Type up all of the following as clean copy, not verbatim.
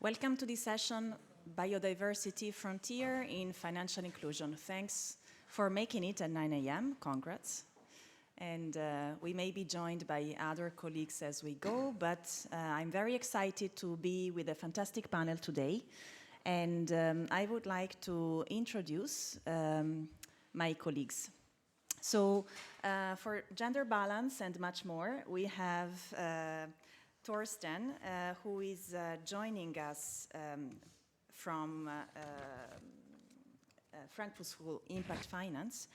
Welcome to this session, Biodiversity Frontier in Financial Inclusion. Thanks for making it at 9 a.m. Congrats. And we may be joined by other colleagues as we go, but I'm very excited to be with a fantastic panel today. And I would like to introduce my colleagues. So for gender balance and much more, we have Thorsten, who is joining us from Frankfurt School Impact Finance.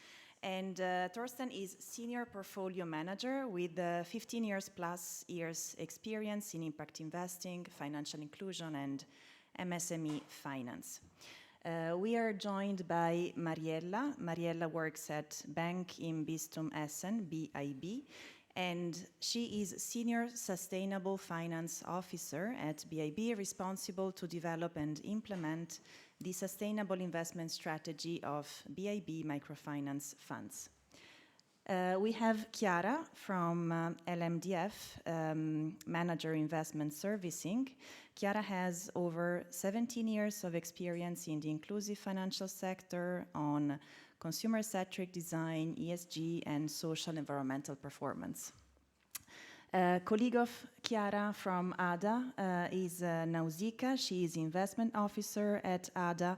And Thorsten is Senior Portfolio Manager with 15 years plus years experience in impact investing, financial inclusion, and MSME finance. We are joined by Mariella. Mariella works at Bank im Bistum Essen, BIB, and she is Senior Sustainable Finance Officer at BIB, responsible to develop and implement the sustainable investment strategy of BIB microfinance funds. We have Chiara from LMDF, Manager Investment Servicing. Chiara has over 17 years of experience in the inclusive financial sector on consumer-centric design, ESG, and social environmental performance. A colleague of Chiara from ADA is Nausicaa. She is investment officer at ADA.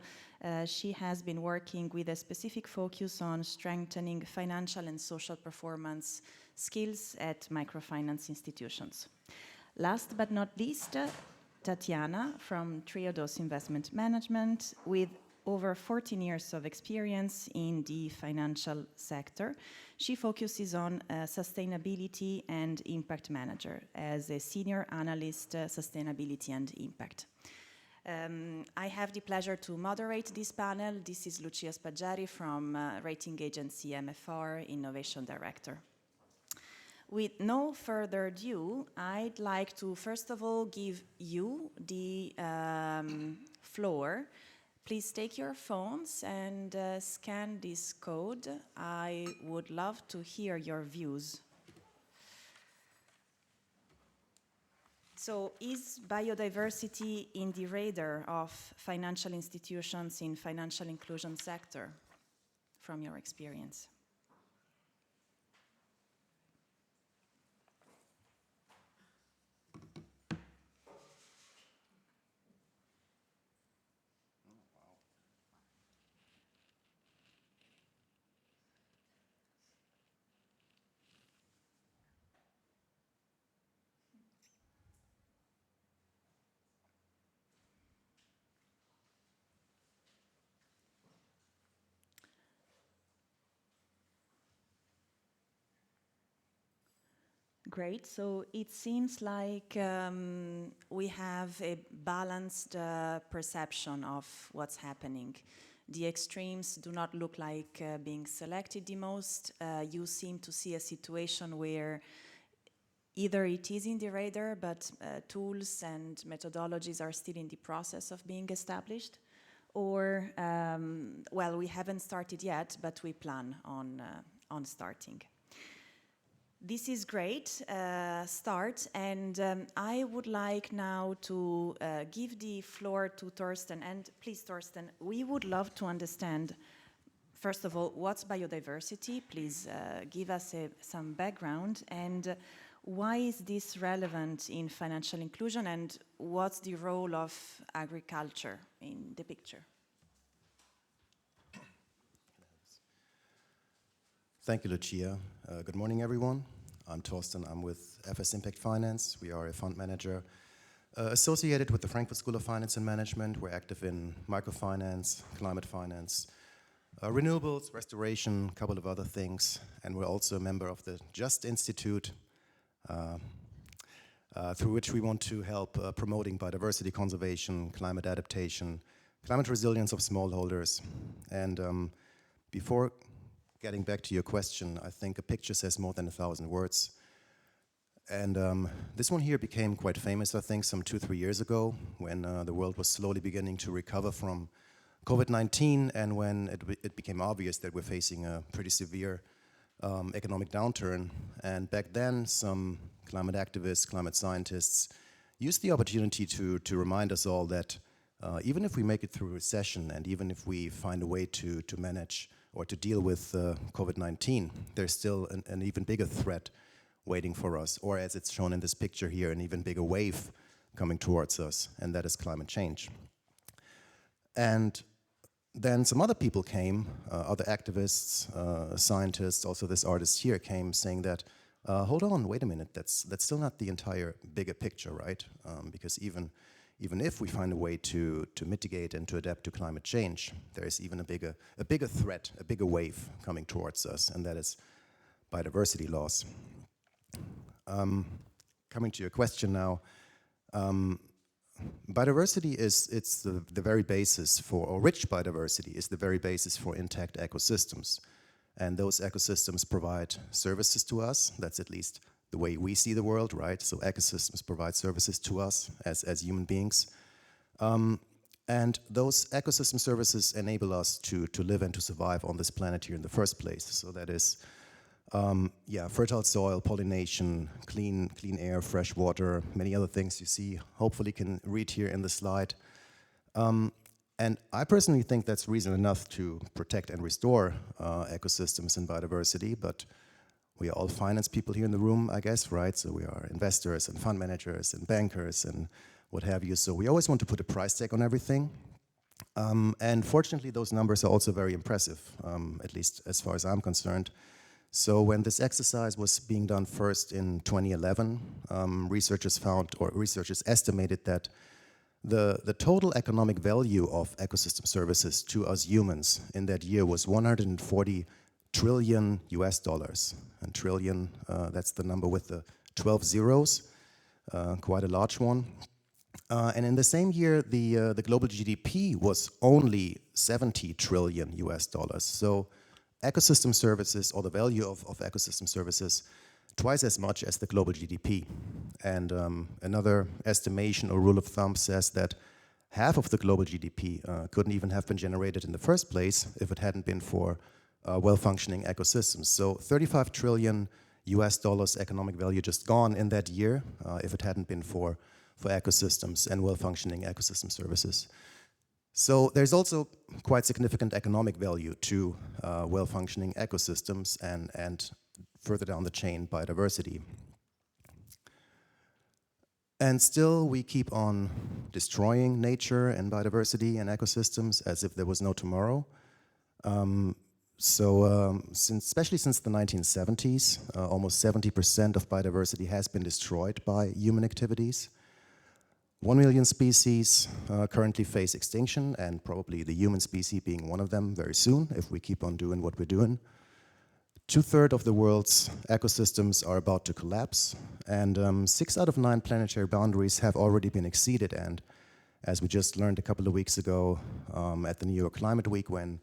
She has been working with a specific focus on strengthening financial and social performance skills at microfinance institutions. Last but not least, Tatiana from Triodos Investment Management with over 14 years of experience in the financial sector. She focuses on sustainability and impact manager as a senior analyst, sustainability and impact. I have the pleasure to moderate this panel. This is Lucia Spaggiari from rating agency MFR, Innovation Director. With no further ado, I'd like to first of all give you the floor. Please take your phones and scan this code. I would love to hear your views. So, is biodiversity in the radar of financial institutions in financial inclusion sector, from your experience? Great, so it seems like we have a balanced perception of what's happening. The extremes do not look like being selected the most. You seem to see a situation where either it is in the radar, but tools and methodologies are still in the process of being established, or, well, we haven't started yet, but we plan on starting. This is great start, and I would like now to give the floor to Thorsten. And please, Thorsten, we would love to understand, first of all, what's biodiversity? Please give us some background, and why is this relevant in financial inclusion, and what's the role of agriculture in the picture? Thank you, Lucia. Good morning, everyone. I'm Thorsten. I'm with FS Impact Finance. We are a fund manager associated with the Frankfurt School of Finance and Management. We're active in microfinance, climate finance, renewables, restoration, a couple of other things. And we're also a member of the JUST Institute, through which we want to help promoting biodiversity conservation, climate adaptation, climate resilience of smallholders. And before getting back to your question, I think a picture says more than 1,000 words. And this one here became quite famous, I think, some 2-3 years ago, when the world was slowly beginning to recover from COVID-19, and when it became obvious that we're facing a pretty severe economic downturn. And back then, some climate activists, climate scientists use the opportunity to remind us all that even if we make it through recession and even if we find a way to manage or to deal with COVID-19, there's still an even bigger threat waiting for us, or as it's shown in this picture here, an even bigger wave coming towards us, and that is climate change. And then some other people came, other activists, scientists, also this artist here came saying that, hold on, wait a minute, that's still not the entire bigger picture, right? Because even if we find a way to mitigate and to adapt to climate change, there is even a bigger threat, a bigger wave coming towards us, and that is biodiversity loss. Coming to your question now, biodiversity it's the very basis for, or rich biodiversity is the very basis for intact ecosystems. And those ecosystems provide services to us. That's at least the way we see the world, right? So ecosystems provide services to us as human beings. And those ecosystem services enable us to live and to survive on this planet here in the first place. So that is, fertile soil, pollination, clean air, fresh water, many other things you see, hopefully can read here in the slide. And I personally think that's reason enough to protect and restore ecosystems and biodiversity, but we are all finance people here in the room, I guess, right? So we are investors and fund managers and bankers and what have you. So we always want to put a price tag on everything. And fortunately, those numbers are also very impressive, at least as far as I'm concerned. So when this exercise was being done first in 2011, researchers estimated that the total economic value of ecosystem services to us humans in that year was 140 trillion US dollars. And trillion, that's the number with the 12 zeros, quite a large one. And in the same year, the global GDP was only 70 trillion US dollars. So ecosystem services, or the value of ecosystem services, twice as much as the global GDP. And another estimation or rule of thumb says that half of the global GDP couldn't even have been generated in the first place if it hadn't been for well-functioning ecosystems. So 35 trillion US dollars economic value just gone in that year if it hadn't been for ecosystems and well-functioning ecosystem services. So there's also quite significant economic value to well-functioning ecosystems and further down the chain, biodiversity. And still we keep on destroying nature and biodiversity and ecosystems as if there was no tomorrow. Especially since the 1970s, almost 70% of biodiversity has been destroyed by human activities. 1 million species currently face extinction, and probably the human species being one of them very soon, if we keep on doing what we're doing. 2/3 of the world's ecosystems are about to collapse, and 6 out of 9 planetary boundaries have already been exceeded. And as we just learned a couple of weeks ago at the New York Climate Week, when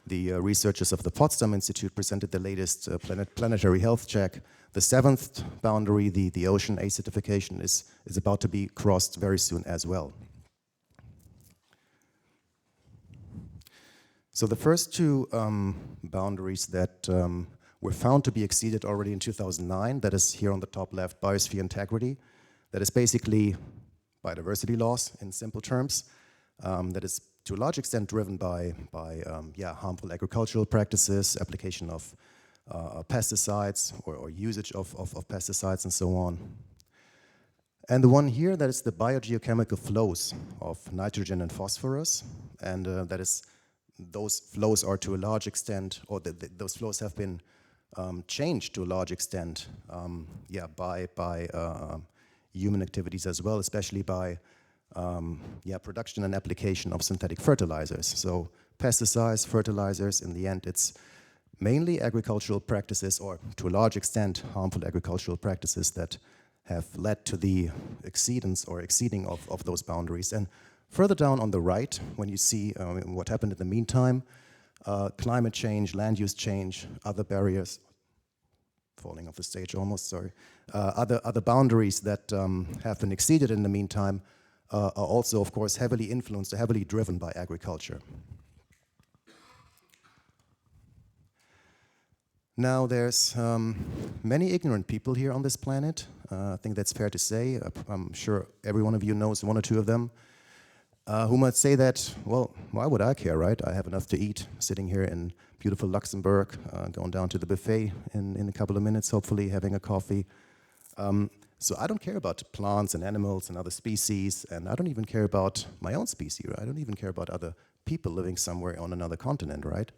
the researchers of the Potsdam Institute presented the latest planetary health check, the 7th boundary, the ocean acidification, is about to be crossed very soon as well. So the first 2 boundaries that were found to be exceeded already in 2009, that is here on the top left, biosphere integrity. That is basically biodiversity loss in simple terms. That is to a large extent driven by harmful agricultural practices, application of pesticides or usage of pesticides and so on. And the one here, that is the biogeochemical flows of nitrogen and phosphorus, and that is, those flows are to a large extent, or those flows have been changed to a large extent by human activities as well, especially by production and application of synthetic fertilizers. So pesticides, fertilizers, in the end it's mainly agricultural practices, or to a large extent harmful agricultural practices, that have led to the exceeding of those boundaries. And further down on the right, when you see what happened in the meantime, climate change, land use change, other barriers, falling off the stage almost, sorry, other boundaries that have been exceeded in the meantime are also, of course, heavily influenced, heavily driven by agriculture. Now, there's many ignorant people here on this planet. I think that's fair to say. I'm sure every one of you knows one or two of them who might say that, well, why would I care, right? I have enough to eat, sitting here in beautiful Luxembourg, going down to the buffet in a couple of minutes, hopefully having a coffee. So I don't care about plants and animals and other species, and I don't even care about my own species, right? I don't even care about other people living somewhere on another continent, right?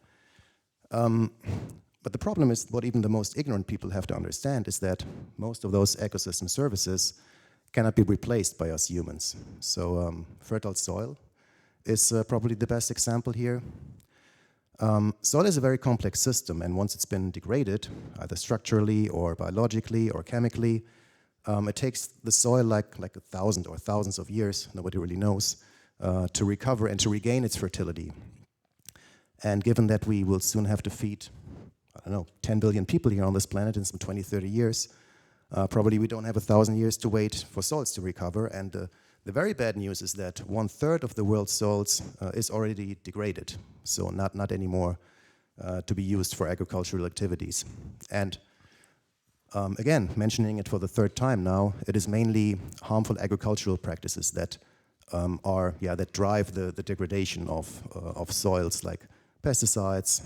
But the problem is, what even the most ignorant people have to understand is that most of those ecosystem services cannot be replaced by us humans. So fertile soil is probably the best example here. Soil is a very complex system, and once it's been degraded, either structurally or biologically or chemically, it takes the soil like 1,000 or thousands of years, nobody really knows, to recover and to regain its fertility. And given that we will soon have to feed, I don't know, 10 billion people here on this planet in some 20, 30 years, probably we don't have 1,000 years to wait for soils to recover. And the very bad news is that 1/3 of the world's soils is already degraded, so not anymore to be used for agricultural activities. And again, mentioning it for the third time now, it is mainly harmful agricultural practices that that drive the degradation of soils, like pesticides,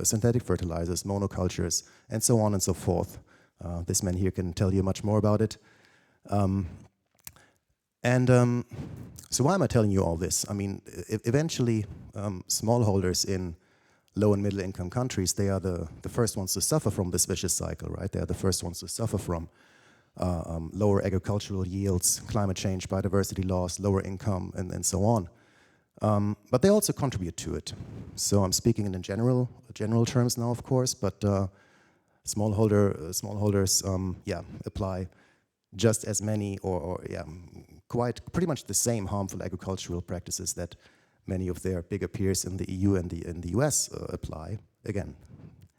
synthetic fertilizers, monocultures, and so on and so forth. This man here can tell you much more about it. So why am I telling you all this? I mean, eventually, smallholders in low and middle income countries, they are the first ones to suffer from this vicious cycle, right? They are the first ones to suffer from lower agricultural yields, climate change, biodiversity loss, lower income, and so on. But they also contribute to it. So I'm speaking in general terms now, of course, but smallholders apply just as many or pretty much the same harmful agricultural practices that many of their bigger peers in the EU and the US apply. Again,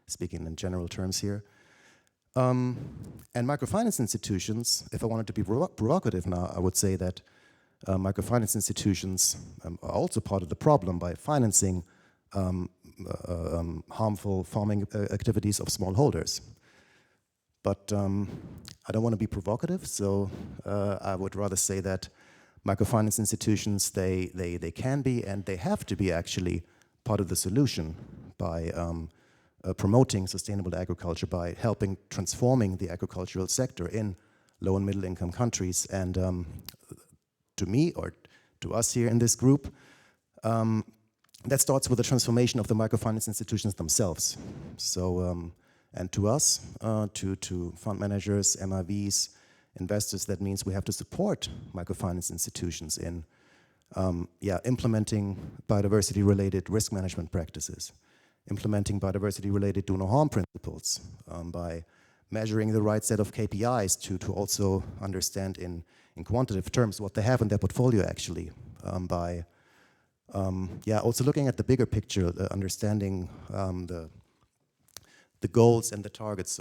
speaking in general terms here. And microfinance institutions, if I wanted to be provocative now, I would say that microfinance institutions are also part of the problem by financing harmful farming activities of smallholders. But I don't want to be provocative, so I would rather say that microfinance institutions, they can be and they have to be actually part of the solution by promoting sustainable agriculture, by helping transforming the agricultural sector in low and middle income countries. And to me, or to us here in this group, that starts with the transformation of the microfinance institutions themselves. So, and to us, to fund managers, MIVs, investors, that means we have to support microfinance institutions in implementing biodiversity-related risk management practices, implementing biodiversity-related do no harm principles, by measuring the right set of KPIs to also understand in quantitative terms what they have in their portfolio actually, by also looking at the bigger picture, understanding the goals and the targets,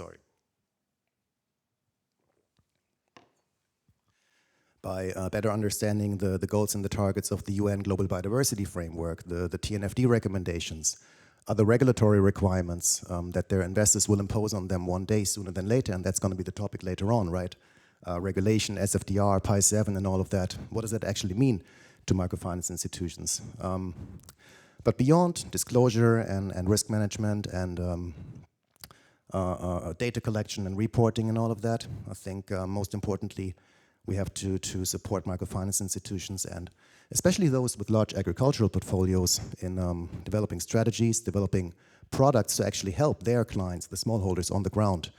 by better understanding the goals and the targets of the UN Global Biodiversity Framework, the TNFD recommendations, other regulatory requirements that their investors will impose on them one day sooner than later, and that's going to be the topic later on, right? Regulation, SFDR, Pi 7, and all of that. What does that actually mean to microfinance institutions? But beyond disclosure and risk management and data collection and reporting and all of that, I think most importantly, we have to support microfinance institutions, and especially those with large agricultural portfolios, in developing strategies, developing products to actually help their clients, the smallholders on the ground,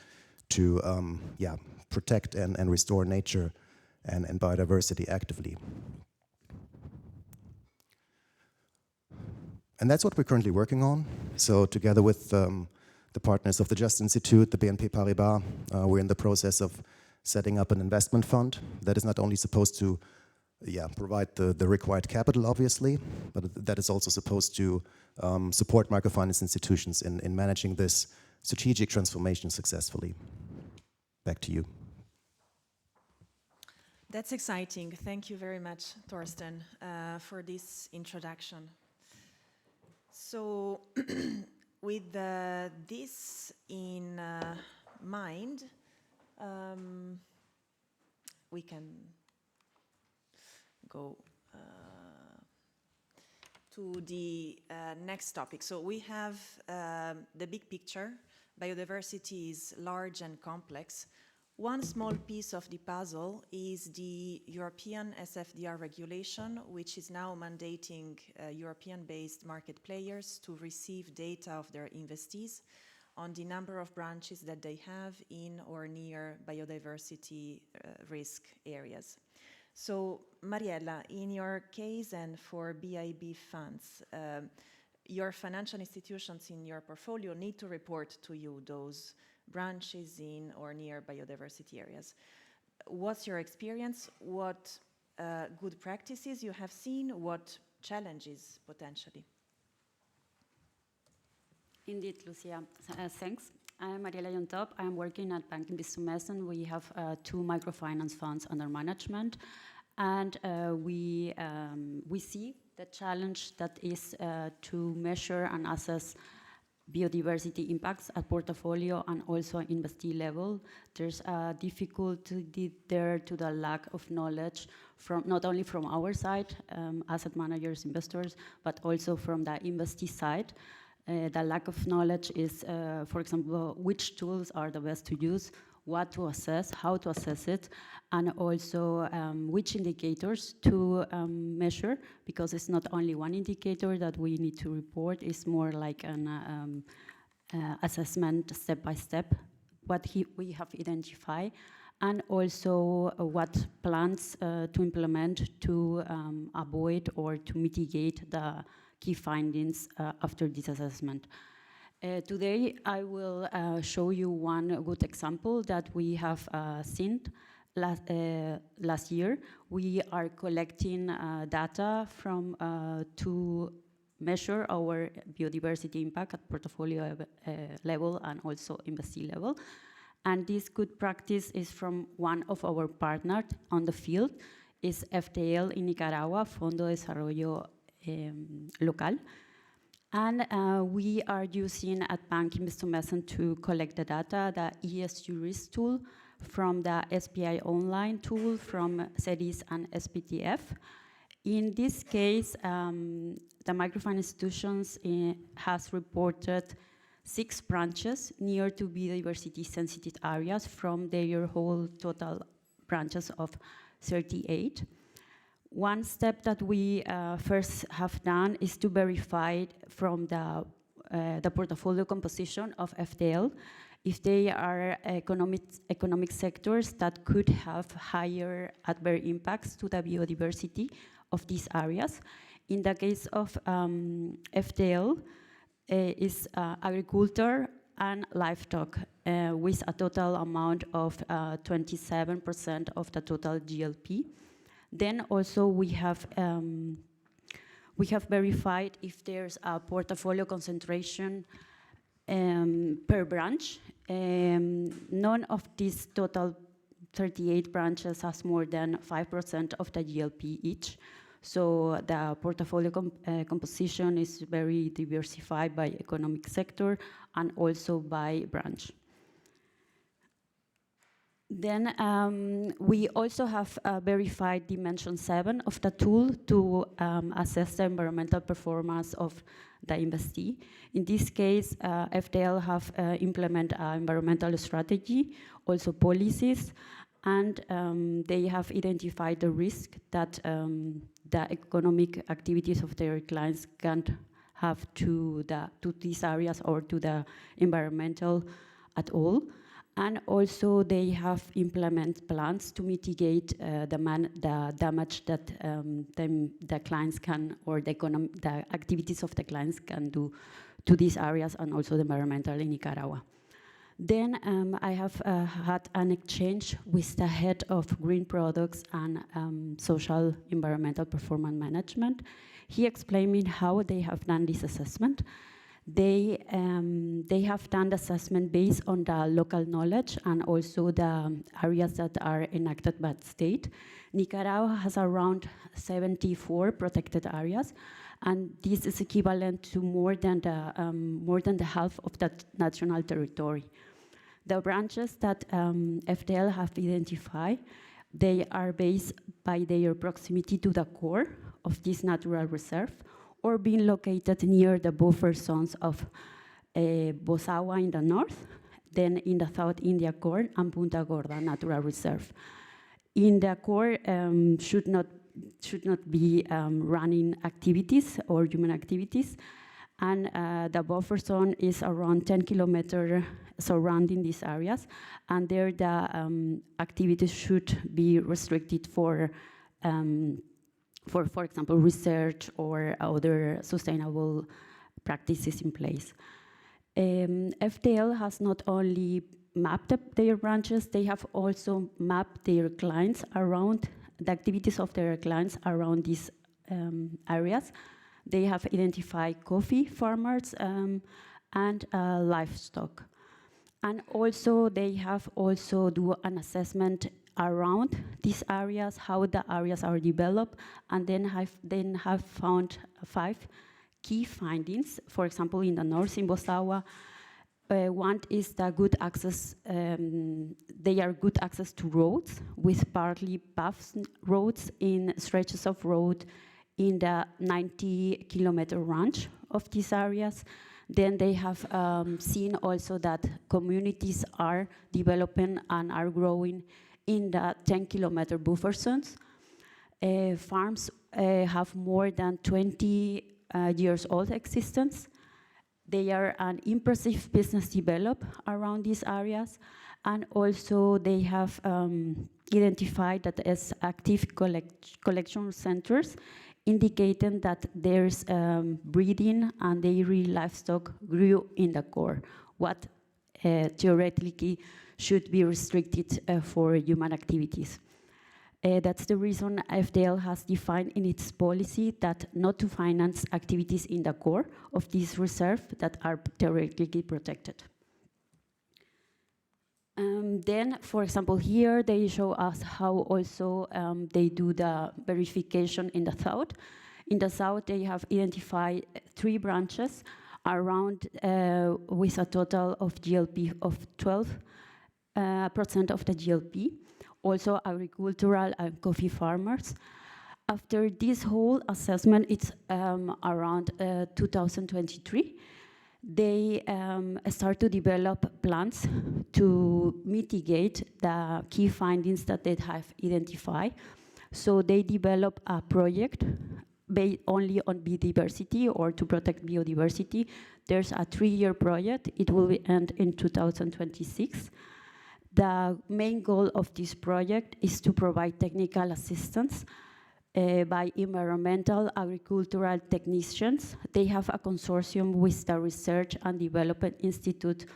to protect and restore nature and biodiversity actively. And that's what we're currently working on. So together with the partners of the Just Institute, the BNP Paribas, we're in the process of setting up an investment fund that is not only supposed to provide the required capital, obviously, but that is also supposed to support microfinance institutions in managing this strategic transformation successfully. Back to you. That's exciting. Thank you very much, Thorsten, for this introduction. So with this in mind, we can go to the next topic. So we have the big picture. Biodiversity is large and complex. One small piece of the puzzle is the European SFDR regulation, which is now mandating European-based market players to receive data of their investees on the number of branches that they have in or near biodiversity risk areas. So, Mariella, in your case and for BIB funds, your financial institutions in your portfolio need to report to you those branches in or near biodiversity areas. What's your experience? What good practices you have seen? What challenges potentially? Indeed, Lucia. Thanks. I'm Mariela Yontop. I'm working at Panelists. We have 2 microfinance funds under management, and we see the challenge that is to measure and assess biodiversity impacts at portfolio and also investee level. There's a difficulty there to the lack of knowledge from not only from our side, asset managers, investors, but also from the investee side. The lack of knowledge is, for example, which tools are the best to use, what to assess, how to assess it, and also which indicators to measure, because it's not only one indicator that we need to report, it's more like an assessment step by step, what we have identified, and also what plans to implement to avoid or to mitigate the key findings after this assessment. Today, I will show you one good example that we have seen last year. We are collecting data from to measure our biodiversity impact at portfolio level and also investee level. And this good practice is from one of our partners on the field, is FTL in Nicaragua, Fondo de Desarrollo Local. And we are using at Panelists to collect the data, the ESG risk tool from the SPI online tool from CEDIS and SPTF. In this case, the microfinance institutions has reported 6 branches near to biodiversity sensitive areas from their whole total branches of 38. One step that we first have done is to verify from the portfolio composition of FTL if they are economic sectors that could have higher adverse impacts to the biodiversity of these areas. In the case of FTL, is agriculture and livestock with a total amount of 27% of the total GLP. Then also we have verified if there's a portfolio concentration per branch. None of these total 38 branches has more than 5% of the GLP each. So the portfolio composition is very diversified by economic sector and also by branch. Then we also have verified dimension 7 of the tool to assess the environmental performance of the investee. In this case, FTL have implemented an environmental strategy, also policies, and they have identified the risk that the economic activities of their clients can have to these areas or to the environmental at all. And also they have implemented plans to mitigate the damage that the clients can, or the activities of the clients can do to these areas and also the environmental in Nicaragua. Then I have had an exchange with the head of green products and social environmental performance management. He explained me how they have done this assessment. They have done the assessment based on the local knowledge and also the areas that are enacted by the state. Nicaragua has around 74 protected areas, and this is equivalent to more than the half of that national territory. The branches that FDL have identified, they are based by their proximity to the core of this natural reserve, or being located near the buffer zones of Bosagua in the north, then in the South India core and Punta Gorda Natural Reserve. In the core should not be running activities or human activities, and the buffer zone is around 10 kilometers surrounding these areas, and there the activities should be restricted for example, research or other sustainable practices in place. FDL has not only mapped their branches, they have also mapped their clients around, the activities of their clients around these areas. They have identified coffee farmers and livestock. And also they have also do an assessment around these areas, how the areas are developed, and then have found 5 key findings. For example, in the north, in Bosagua, one is the good access, they are good access to roads, with partly paved roads in stretches of road in the 90-kilometer range of these areas. Then they have seen also that communities are developing and are growing in the 10-kilometer buffer zones. Farms have more than 20 years old existence. They are an impressive business developed around these areas, and also they have identified that as active collection centers, indicating that there's breeding and dairy livestock grew in the core, what theoretically should be restricted for human activities. That's the reason FDL has defined in its policy that not to finance activities in the core of this reserve that are theoretically protected. Then, for example, here they show us how also they do the verification in the south. In the south, they have identified 3 branches around with a total of GLP of 12% of the GLP, also agricultural and coffee farmers. After this whole assessment, it's around 2023, they start to develop plans to mitigate the key findings that they have identified. So they develop a project based only on biodiversity or to protect biodiversity. There's a 3-year project. It will end in 2026. The main goal of this project is to provide technical assistance by environmental agricultural technicians. They have a consortium with the Research and Development Institute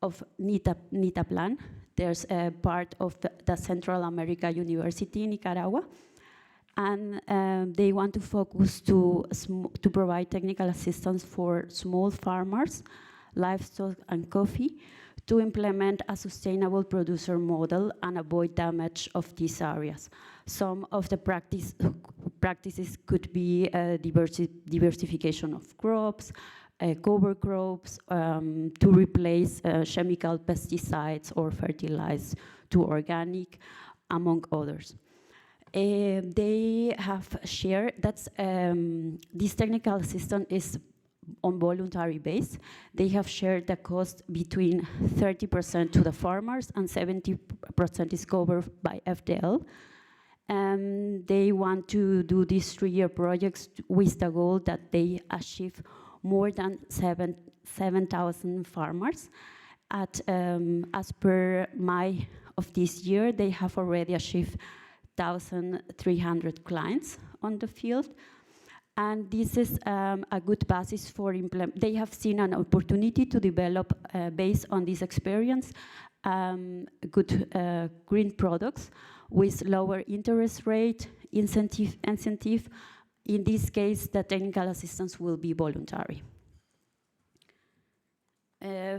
of NITAPLAN. There's a part of the Central America University in Nicaragua. And they want to focus to provide technical assistance for small farmers, livestock and coffee, to implement a sustainable producer model and avoid damage of these areas. Some of the practices could be diversification of crops, cover crops, to replace chemical pesticides or fertilize to organic, among others. They have shared that this technical assistance is on voluntary base. They have shared the cost between 30% to the farmers and 70% is covered by FDL. And they want to do these 3-year projects with the goal that they achieve more than 7,000 farmers. As per May of this year, they have already achieved 1,300 clients on the field. And this is a good basis for they have seen an opportunity to develop, based on this experience, good green products with lower interest rate, incentive. In this case, the technical assistance will be voluntary.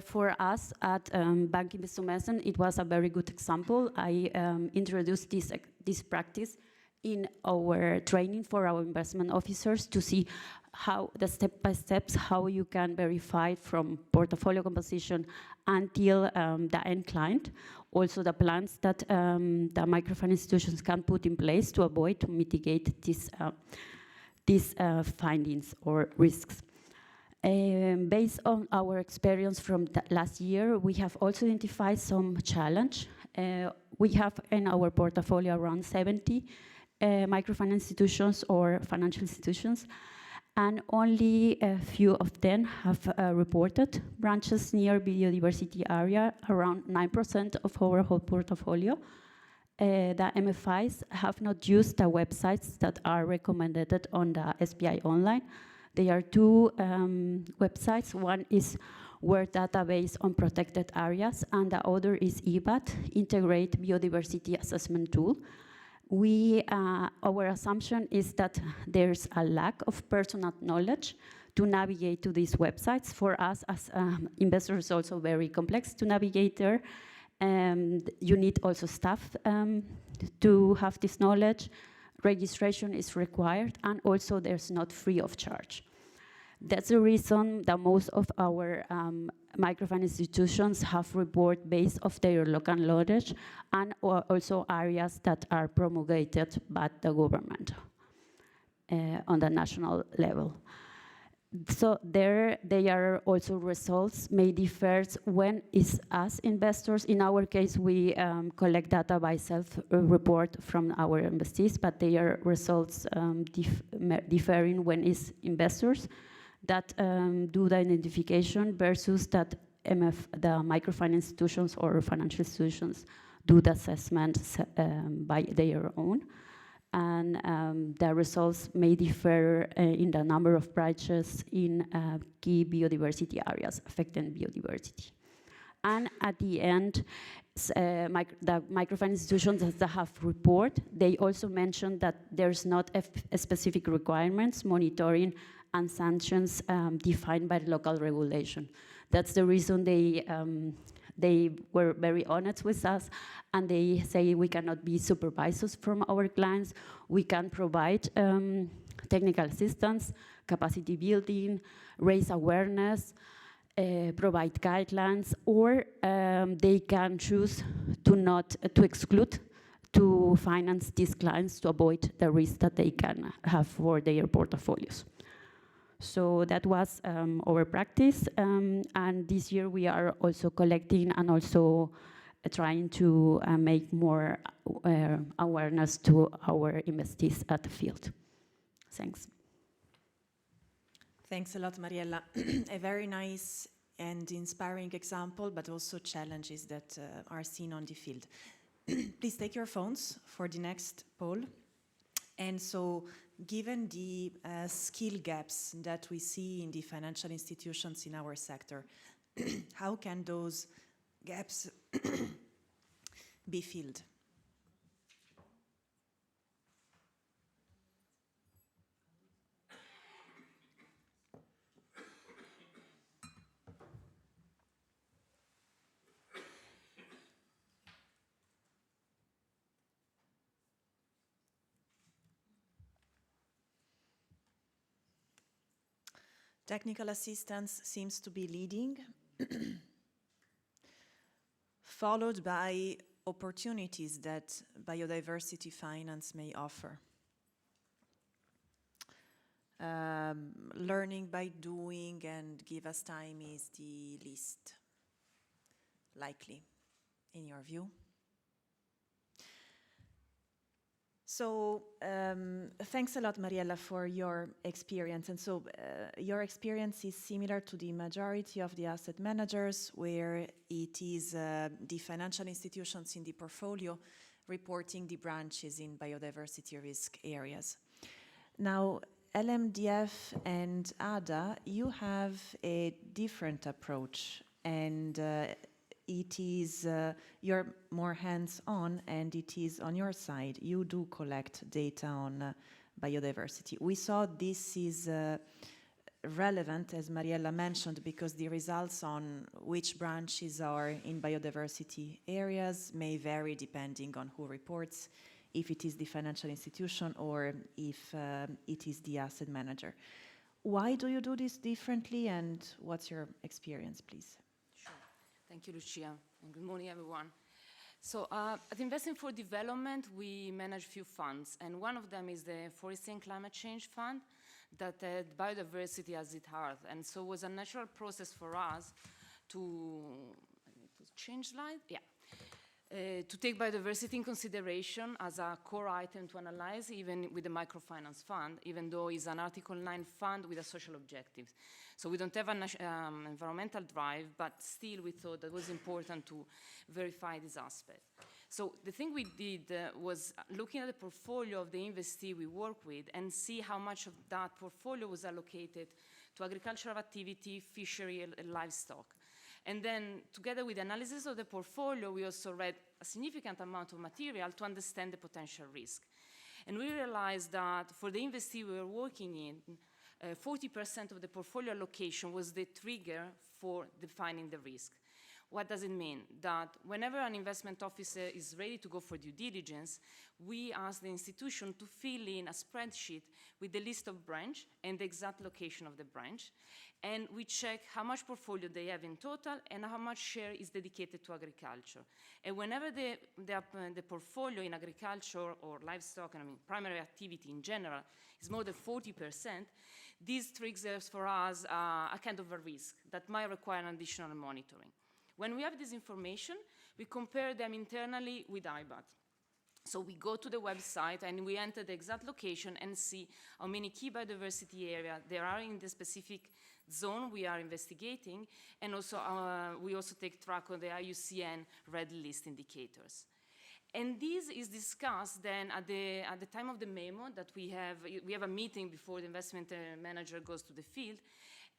For us at Bank Investor Messen, it was a very good example. I introduced this practice in our training for our investment officers to see how the step-by-steps, how you can verify from portfolio composition until the end client. Also the plans that the microfinance institutions can put in place to avoid, to mitigate these findings or risks. Based on our experience from last year, we have also identified some challenge. We have in our portfolio around 70 microfinance institutions or financial institutions, and only a few of them have reported branches near biodiversity area, around 9% of our whole portfolio. The MFIs have not used the websites that are recommended on the SPI online. There are two websites. One is World Database on Protected Areas, and the other is EBAT, Integrate Biodiversity Assessment Tool. Our assumption is that there's a lack of personal knowledge to navigate to these websites. For us as investors, it's also very complex to navigate there. And you need also staff to have this knowledge. Registration is required, and also there's not free of charge. That's the reason that most of our microfinance institutions have report based off their local knowledge and also areas that are promulgated by the government on the national level. So there are also results may differ when is us investors. In our case, we collect data by self-report from our investees, but their results differing when is investors that do the identification versus that the microfinance institutions or financial institutions do the assessment by their own. And the results may differ in the number of branches in key biodiversity areas affecting biodiversity. And at the end, the microfinance institutions that have report, they also mentioned that there's not a specific requirements, monitoring and sanctions defined by the local regulation. That's the reason they were very honest with us, and they say we cannot be supervisors from our clients. We can provide technical assistance, capacity building, raise awareness, provide guidelines, or they can choose to exclude to finance these clients to avoid the risk that they can have for their portfolios. So that was our practice, and this year we are also collecting and also trying to make more awareness to our investees at the field. Thanks. Thanks a lot, Mariella. A very nice and inspiring example, but also challenges that are seen on the field. Please take your phones for the next poll. And so, given the skill gaps that we see in the financial institutions in our sector, how can those gaps be filled? Technical assistance seems to be leading, followed by opportunities that biodiversity finance may offer. Learning by doing and give us time is the least likely, in your view. So thanks a lot, Mariella, for your experience. And so your experience is similar to the majority of the asset managers, where it is the financial institutions in the portfolio reporting the branches in biodiversity risk areas. Now, LMDF and ADA, you have a different approach, and it is, you're more hands-on, and it is on your side. You do collect data on biodiversity. We saw this is relevant, as Mariella mentioned, because the results on which branches are in biodiversity areas may vary depending on who reports, if it is the financial institution or if it is the asset manager. Why do you do this differently, and what's your experience, please? Sure. Thank you, Lucia, and good morning, everyone. So at Investing for Development, we manage few funds, and one of them is the Forestry and Climate Change Fund that had biodiversity as its heart. And so it was a natural process for us to change slide? Yeah. To take biodiversity in consideration as a core item to analyze, even with the microfinance fund, even though it's an Article 9 fund with a social objective. So we don't have an environmental drive, but still we thought that it was important to verify this aspect. So the thing we did was looking at the portfolio of the investee we work with and see how much of that portfolio was allocated to agricultural activity, fishery, and livestock. And then, together with the analysis of the portfolio, we also read a significant amount of material to understand the potential risk. And we realized that for the investee we were working in, 40% of the portfolio allocation was the trigger for defining the risk. What does it mean? That whenever an investment officer is ready to go for due diligence, we ask the institution to fill in a spreadsheet with the list of branch and the exact location of the branch. And we check how much portfolio they have in total and how much share is dedicated to agriculture. And whenever the portfolio in agriculture or livestock, and I mean primary activity in general, is more than 40%, this triggers for us a kind of a risk that might require additional monitoring. When we have this information, we compare them internally with IBAT. So we go to the website and we enter the exact location and see how many key biodiversity areas there are in the specific zone we are investigating, and also we also take track of the IUCN red list indicators. And this is discussed then at the time of the memo that we have a meeting before the investment manager goes to the field.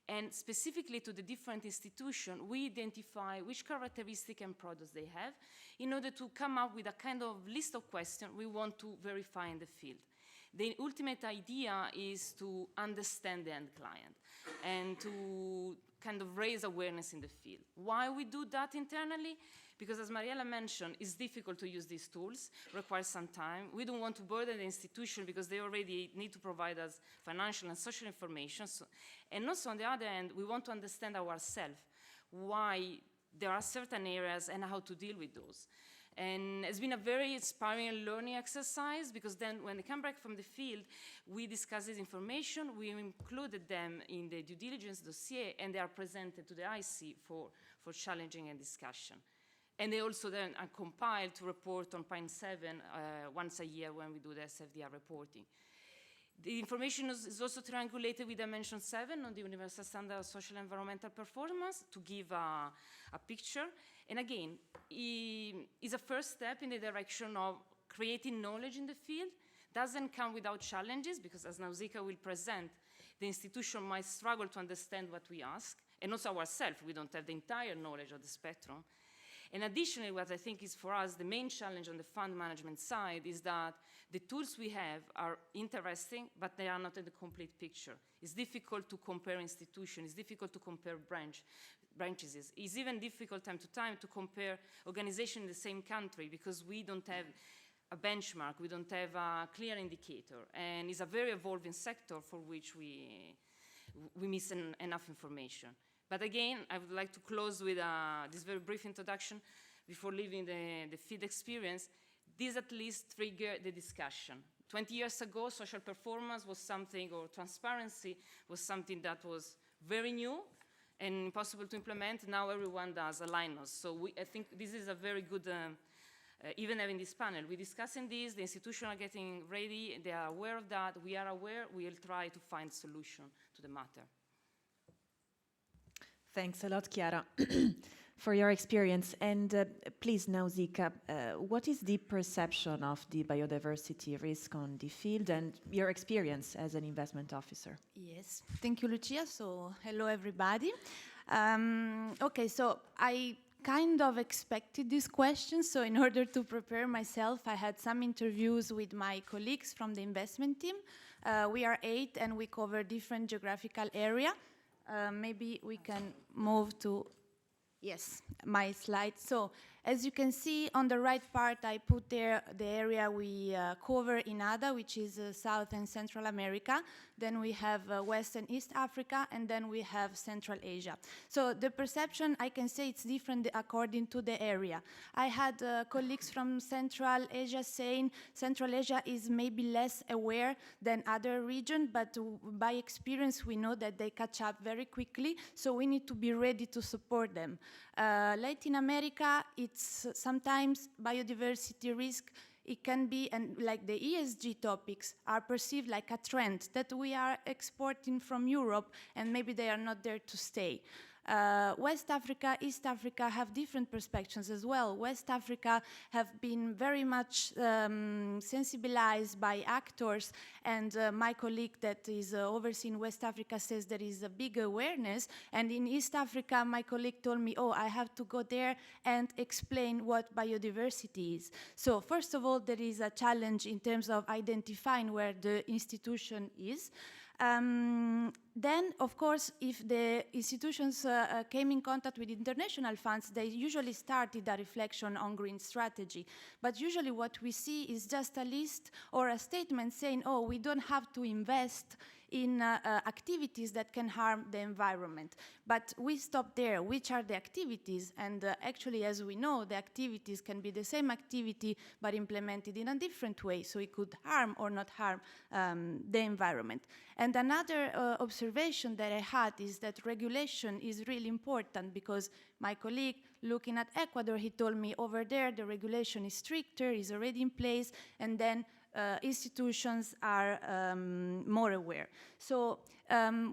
And specifically to the different institutions, we identify which characteristics and products they have in order to come up with a kind of list of questions we want to verify in the field. The ultimate idea is to understand the end client and to kind of raise awareness in the field. Why we do that internally? Because as Mariella mentioned, it's difficult to use these tools, requires some time. We don't want to burden the institution because they already need to provide us financial and social information. So, and also on the other hand, we want to understand ourselves why there are certain areas and how to deal with those. And it's been a very inspiring and learning exercise because then when they come back from the field, we discuss this information, we included them in the due diligence dossier, and they are presented to the IC for challenging and discussion. And they also then are compiled to report on Pine 7 once a year when we do the SFDR reporting. The information is also triangulated with Dimension 7 on the Universal Standard of Social and Environmental Performance to give a picture. And again, it's a first step in the direction of creating knowledge in the field. Doesn't come without challenges, because as Nausicaa will present, the institution might struggle to understand what we ask, and also ourselves, we don't have the entire knowledge of the spectrum. And additionally, what I think is for us the main challenge on the fund management side is that the tools we have are interesting, but they are not in the complete picture. It's difficult to compare institutions, it's difficult to compare branches. It's even difficult time to time to compare organizations in the same country because we don't have a benchmark, we don't have a clear indicator. And it's a very evolving sector for which we miss enough information. But again, I would like to close with this very brief introduction before leaving the field experience. This at least triggered the discussion. 20 years ago, social performance was something, or transparency was something that was very new and impossible to implement. Now everyone does align us. So I think this is a very good, even having this panel, we're discussing this, the institutions are getting ready, they are aware of that, we are aware, we'll try to find solution to the matter. Thanks a lot, Chiara, for your experience. And please, Nausicaa, what is the perception of the biodiversity risk on the field and your experience as an investment officer? Yes, thank you, Lucia. So, hello, everybody. Okay, so I kind of expected this question, so in order to prepare myself, I had some interviews with my colleagues from the investment team. We are 8 and we cover different geographical area. Maybe we can move to, yes, my slide. So, as you can see on the right part, I put there the area we cover in ADA, which is South and Central America. Then we have West and East Africa, and then we have Central Asia. So the perception, I can say it's different according to the area. I had colleagues from Central Asia saying Central Asia is maybe less aware than other regions, but by experience we know that they catch up very quickly, so we need to be ready to support them. Latin America, it's sometimes biodiversity risk. It can be, and like the ESG topics are perceived like a trend that we are exporting from Europe, and maybe they are not there to stay. West Africa, East Africa have different perspectives as well. West Africa have been very much sensibilized by actors, and my colleague that is overseeing West Africa says there is a big awareness, and in East Africa my colleague told me, oh, I have to go there and explain what biodiversity is. So first of all, there is a challenge in terms of identifying where the institution is. Then, of course, if the institutions came in contact with international funds, they usually started a reflection on green strategy. But usually what we see is just a list or a statement saying, oh, we don't have to invest in activities that can harm the environment. But we stop there. Which are the activities? And actually, as we know, the activities can be the same activity but implemented in a different way, so it could harm or not harm the environment. And another observation that I had is that regulation is really important, because my colleague looking at Ecuador, he told me over there the regulation is stricter, is already in place, and then institutions are more aware. So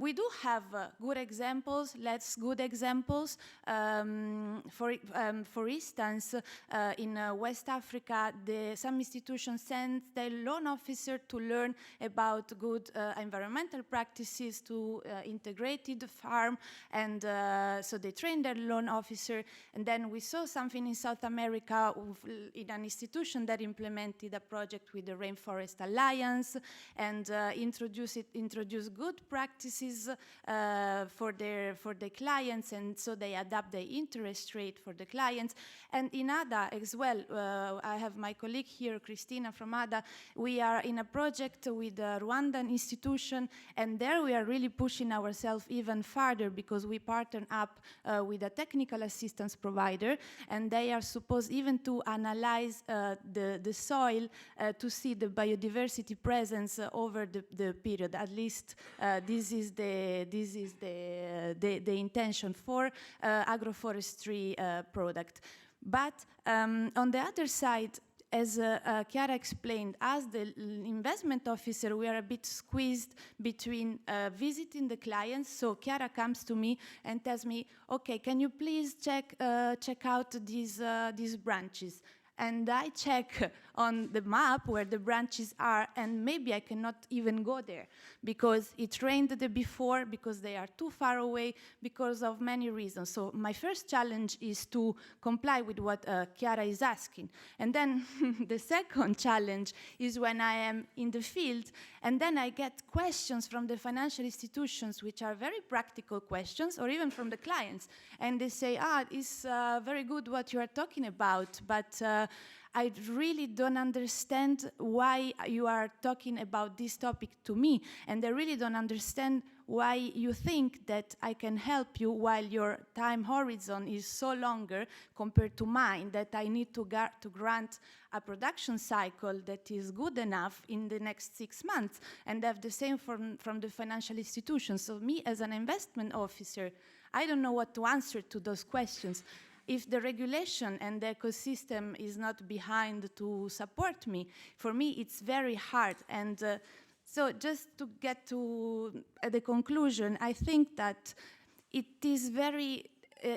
we do have good examples, less good examples. For instance, in West Africa, some institutions send their loan officer to learn about good environmental practices to integrated farm, and so they train their loan officer. And then we saw something in South America in an institution that implemented a project with the Rainforest Alliance and introduced good practices for their clients, and so they adapt the interest rate for the clients. And in ADA as well, I have my colleague here, Christina from ADA. We are in a project with a Rwandan institution, and there we are really pushing ourselves even farther, because we partner up with a technical assistance provider, and they are supposed even to analyze the soil to see the biodiversity presence over the period. At least this is the intention for agroforestry product. But on the other side, as Chiara explained, as the investment officer, we are a bit squeezed between visiting the clients. So Chiara comes to me and tells me, okay, can you please check out these branches? And I check on the map where the branches are, and maybe I cannot even go there because it rained the day before, because they are too far away, because of many reasons. So my first challenge is to comply with what Chiara is asking. And then the second challenge is when I am in the field, and then I get questions from the financial institutions, which are very practical questions, or even from the clients. And they say, it's very good what you are talking about, but I really don't understand why you are talking about this topic to me, and I really don't understand why you think that I can help you while your time horizon is so longer compared to mine, that I need to grant a production cycle that is good enough in the next 6 months, and have the same from the financial institutions. So me as an investment officer, I don't know what to answer to those questions. If the regulation and the ecosystem is not behind to support me, for me it's very hard. And so just to get to the conclusion, I think that it is very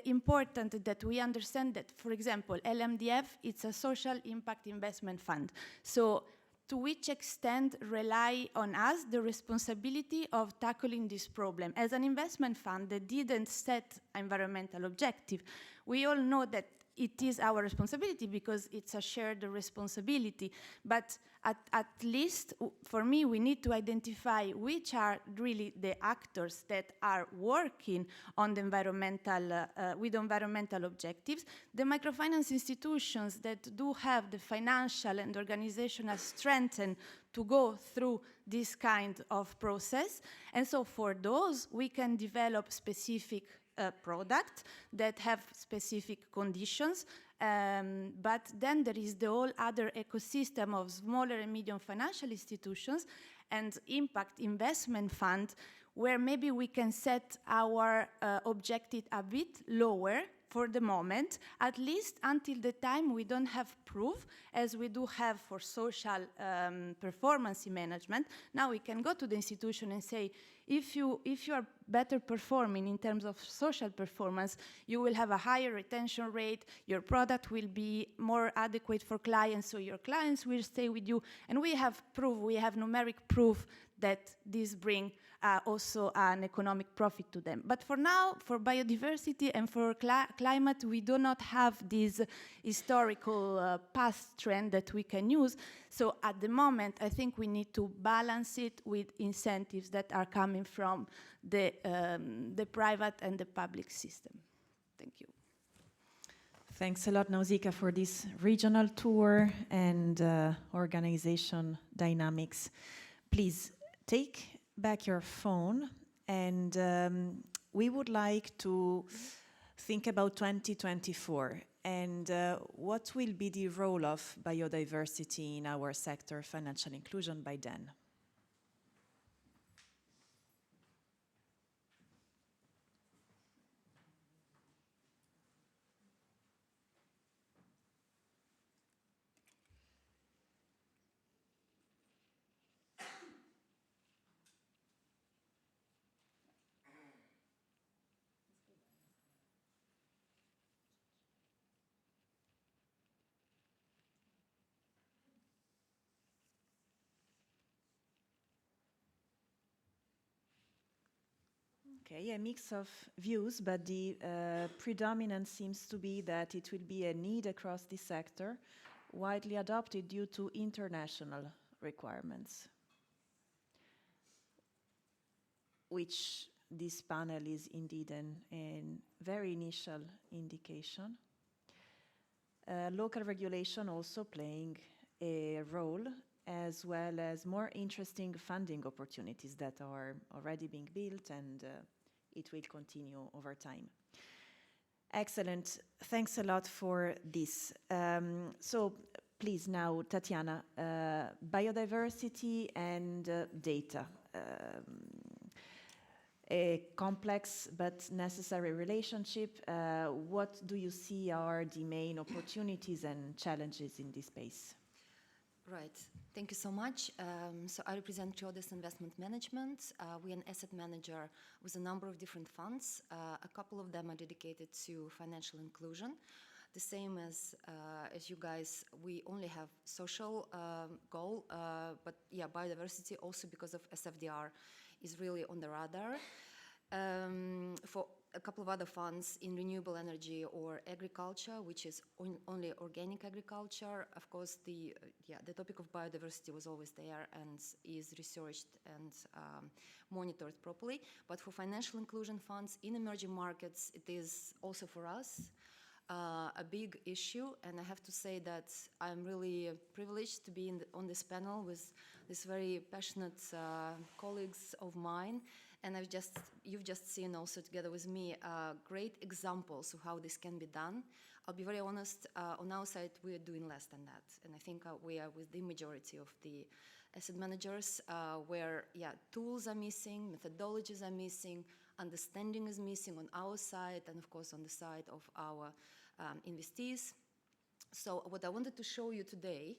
important that we understand that, for example, LMDF, it's a social impact investment fund. So to which extent rely on us the responsibility of tackling this problem. As an investment fund that didn't set environmental objective, we all know that it is our responsibility because it's a shared responsibility. But at least for me, we need to identify which are really the actors that are working on the environmental, with environmental objectives. The microfinance institutions that do have the financial and organizational strength to go through this kind of process. And so for those, we can develop specific product that have specific conditions, but then there is the whole other ecosystem of smaller and medium financial institutions and impact investment fund, where maybe we can set our objective a bit lower for the moment, at least until the time we don't have proof, as we do have for social performance in management. Now we can go to the institution and say, if you are better performing in terms of social performance, you will have a higher retention rate, your product will be more adequate for clients, so your clients will stay with you. And we have proof, we have numeric proof that this brings also an economic profit to them. But for now, for biodiversity and for climate, we do not have this historical past trend that we can use. So at the moment, I think we need to balance it with incentives that are coming from the private and the public system. Thank you. Thanks a lot, Nausicaa, for this regional tour and organization dynamics. Please take back your phone, and we would like to think about 2024 and what will be the role of biodiversity in our sector, financial inclusion, by then. Okay, a mix of views, but the predominant seems to be that it will be a need across the sector, widely adopted due to international requirements, which this panel is indeed a very initial indication. Local regulation also playing a role, as well as more interesting funding opportunities that are already being built, and it will continue over time. Excellent. Thanks a lot for this. So please now, Tatiana, biodiversity and data. A complex but necessary relationship. What do you see are the main opportunities and challenges in this space? Right. Thank you so much. So I represent Triodos Investment Management. We're an asset manager with a number of different funds. A couple of them are dedicated to financial inclusion. The same as you guys, we only have social goal, but yeah, biodiversity also because of SFDR is really on the radar. For a couple of other funds in renewable energy or agriculture, which is only organic agriculture. Of course, the topic of biodiversity was always there and is researched and monitored properly. But for financial inclusion funds in emerging markets, it is also for us a big issue. And I have to say that I'm really privileged to be on this panel with these very passionate colleagues of mine. And you've just seen also together with me great examples of how this can be done. I'll be very honest, on our side, we are doing less than that. And I think we are with the majority of the asset managers where, tools are missing, methodologies are missing, understanding is missing on our side, and of course on the side of our investees. So what I wanted to show you today,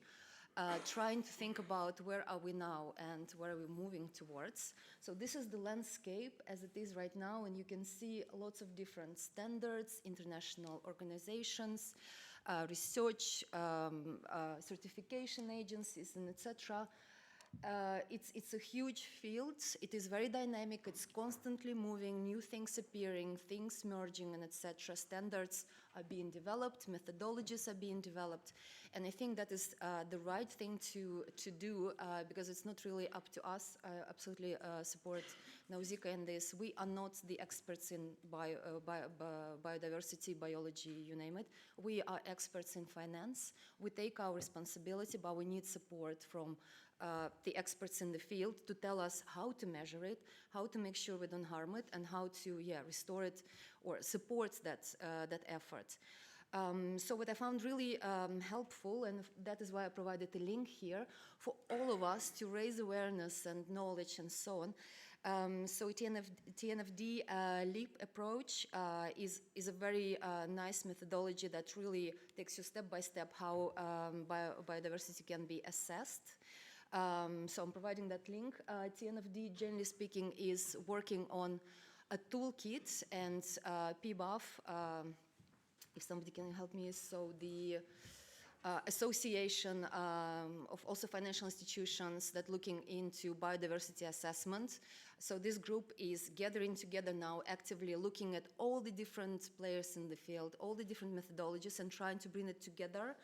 trying to think about where are we now and where are we moving towards. So this is the landscape as it is right now, and you can see lots of different standards, international organizations, research, certification agencies, and etc. It's a huge field. It is very dynamic. It's constantly moving, new things appearing, things merging, and etc. Standards are being developed, methodologies are being developed, and I think that is the right thing to do because it's not really up to us. I absolutely support Nausicaa in this. We are not the experts in biodiversity, biology, you name it. We are experts in finance. We take our responsibility, but we need support from the experts in the field to tell us how to measure it, how to make sure we don't harm it, and how to restore it or support that effort. So what I found really helpful, and that is why I provided a link here, for all of us to raise awareness and knowledge and so on. So TNFD LEAP approach is a very nice methodology that really takes you step by step how biodiversity can be assessed. So I'm providing that link. TNFD, generally speaking, is working on a toolkit, and PBAF, if somebody can help me, so the association of also financial institutions that looking into biodiversity assessment. So this group is gathering together now, actively looking at all the different players in the field, all the different methodologies, and trying to bring it together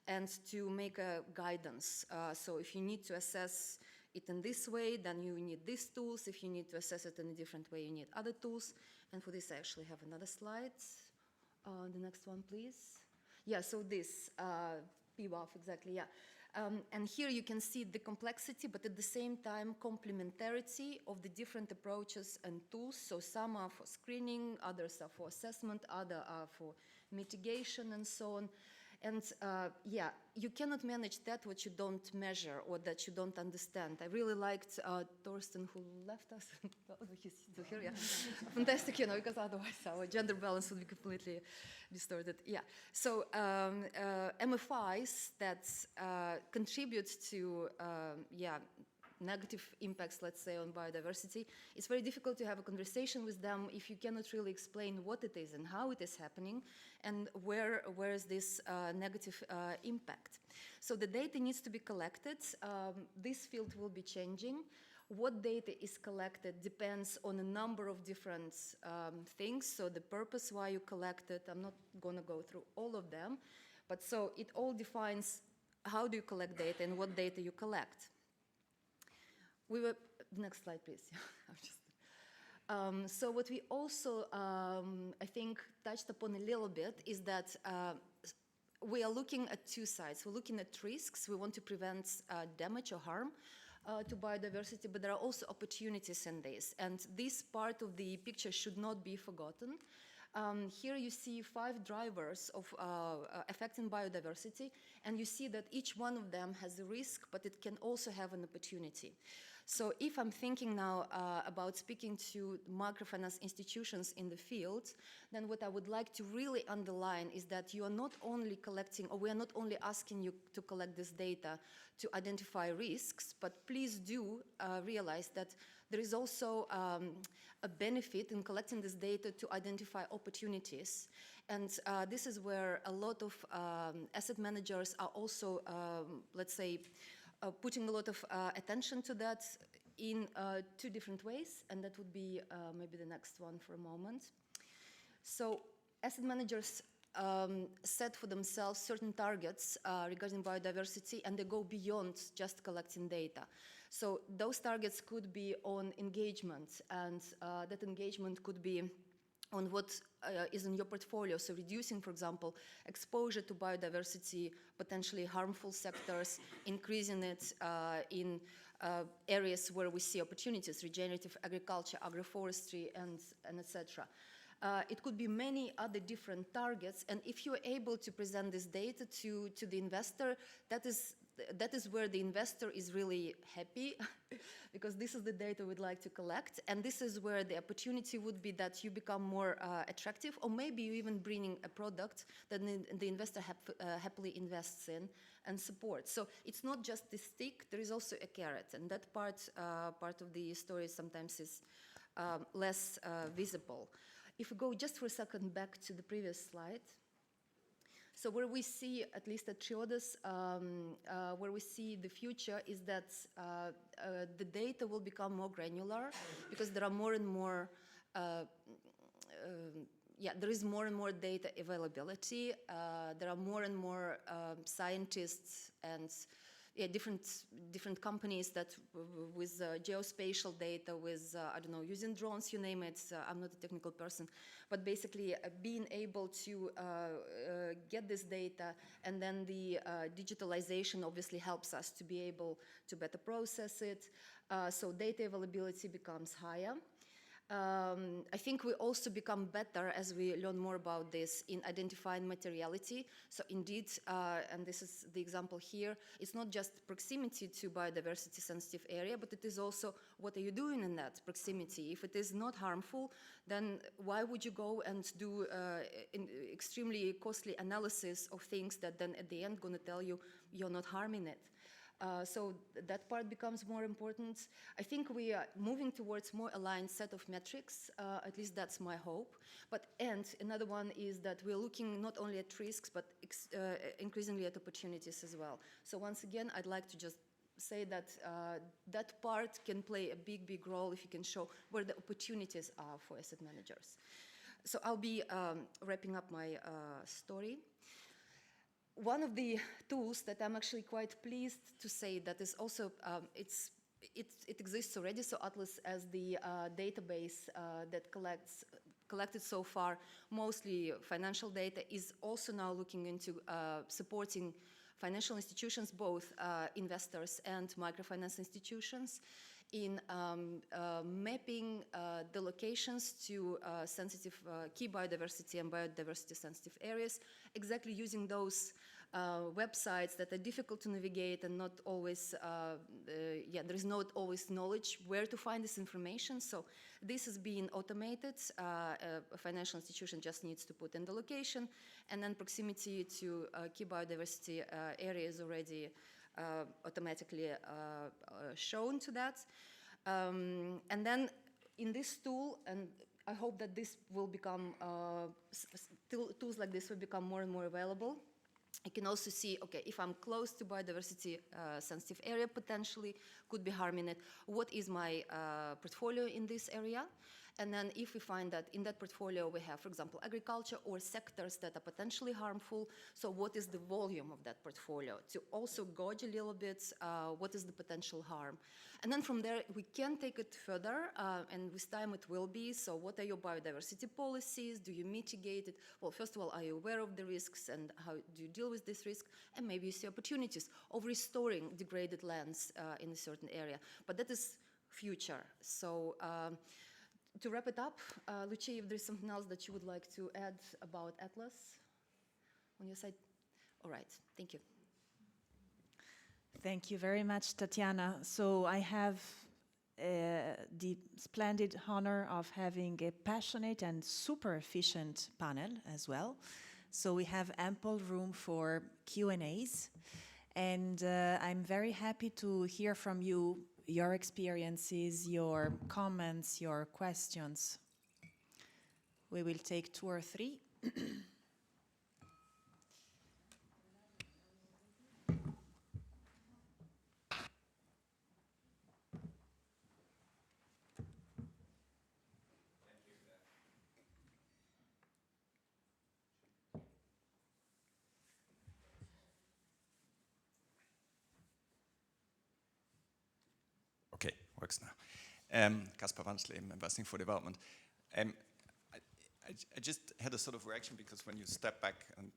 and to make a guidance. So if you need to assess it in this way, then you need these tools. If you need to assess it in a different way, you need other tools. And for this, I actually have another slide. The next one, please. Yeah, so this, PBAF, exactly, yeah. And here you can see the complexity, but at the same time, complementarity of the different approaches and tools. So some are for screening, others are for assessment, others are for mitigation, and so on. And yeah, you cannot manage that what you don't measure or that you don't understand. I really liked Thorsten, who left us. He's still here, yeah. Fantastic, you know, because otherwise our gender balance would be completely distorted. Yeah. So MFIs that contribute to negative impacts, let's say, on biodiversity, it's very difficult to have a conversation with them if you cannot really explain what it is and how it is happening and where is this negative impact. So the data needs to be collected. This field will be changing. What data is collected depends on a number of different things. So the purpose why you collect it, I'm not going to go through all of them, but so it all defines how do you collect data and what data you collect. Next slide, please. So what we also, I think, touched upon a little bit is that we are looking at two sides. We're looking at risks. We want to prevent damage or harm to biodiversity, but there are also opportunities in this. And this part of the picture should not be forgotten. Here you see 5 drivers of affecting biodiversity, and you see that each one of them has a risk, but it can also have an opportunity. So if I'm thinking now about speaking to microfinance institutions in the field, then what I would like to really underline is that you are not only collecting, or we are not only asking you to collect this data to identify risks, but please do realize that there is also a benefit in collecting this data to identify opportunities. And this is where a lot of asset managers are also, let's say, putting a lot of attention to that in 2 different ways, and that would be maybe the next one for a moment. So asset managers set for themselves certain targets regarding biodiversity, and they go beyond just collecting data. So those targets could be on engagement, and that engagement could be on what is in your portfolio. So reducing, for example, exposure to biodiversity, potentially harmful sectors, increasing it in areas where we see opportunities, regenerative agriculture, agroforestry, and etc. It could be many other different targets, and if you're able to present this data to the investor, that is where the investor is really happy because this is the data we'd like to collect, and this is where the opportunity would be that you become more attractive, or maybe you even bringing a product that the investor happily invests in and supports. So it's not just the stick, there is also a carrot, and that part of the story sometimes is less visible. If we go just for a second back to the previous slide. So where we see, at least at Triodos, where we see the future is that the data will become more granular because there are more and more there is more and more data availability. There are more and more scientists and different companies that with geospatial data, with, I don't know, using drones, you name it. I'm not a technical person, but basically being able to get this data, and then the digitalization obviously helps us to be able to better process it. So data availability becomes higher. I think we also become better as we learn more about this in identifying materiality. So indeed, and this is the example here, it's not just proximity to biodiversity sensitive area, but it is also what are you doing in that proximity. If it is not harmful, then why would you go and do extremely costly analysis of things that then at the end going to tell you you're not harming it? So that part becomes more important. I think we are moving towards more aligned set of metrics, at least that's my hope. And another one is that we're looking not only at risks, but increasingly at opportunities as well. So once again, I'd like to just say that that part can play a big role if you can show where the opportunities are for asset managers. So I'll be wrapping up my story. One of the tools that I'm actually quite pleased to say that is also, it exists already, so Atlas as the database that collected so far mostly financial data, is also now looking into supporting financial institutions, both investors and microfinance institutions, in mapping the locations to sensitive key biodiversity and biodiversity sensitive areas, exactly using those websites that are difficult to navigate and not always, there is not always knowledge where to find this information. So this is being automated. A financial institution just needs to put in the location, and then proximity to key biodiversity areas already automatically shown to that. And then in this tool, and I hope that this will become, tools like this will become more and more available. You can also see, okay, if I'm close to biodiversity sensitive area, potentially could be harming it, what is my portfolio in this area? And then if we find that in that portfolio we have, for example, agriculture or sectors that are potentially harmful, so what is the volume of that portfolio? To also gauge a little bit what is the potential harm. And then from there we can take it further, and with time it will be, so what are your biodiversity policies? Do you mitigate it? Well, first of all, are you aware of the risks and how do you deal with this risk? And maybe you see opportunities of restoring degraded lands in a certain area. But that is future. So to wrap it up, Lucia, if there's something else that you would like to add about Atlas on your side. All right, thank you. Thank you very much, Tatiana. So I have the splendid honor of having a passionate and super efficient panel as well. So we have ample room for Q&As. And I'm very happy to hear from you, your experiences, your comments, your questions. We will take 2 or 3. Okay, works now. Kaspar Wansleben, Investing for Development. I just had a sort of reaction because when you step back and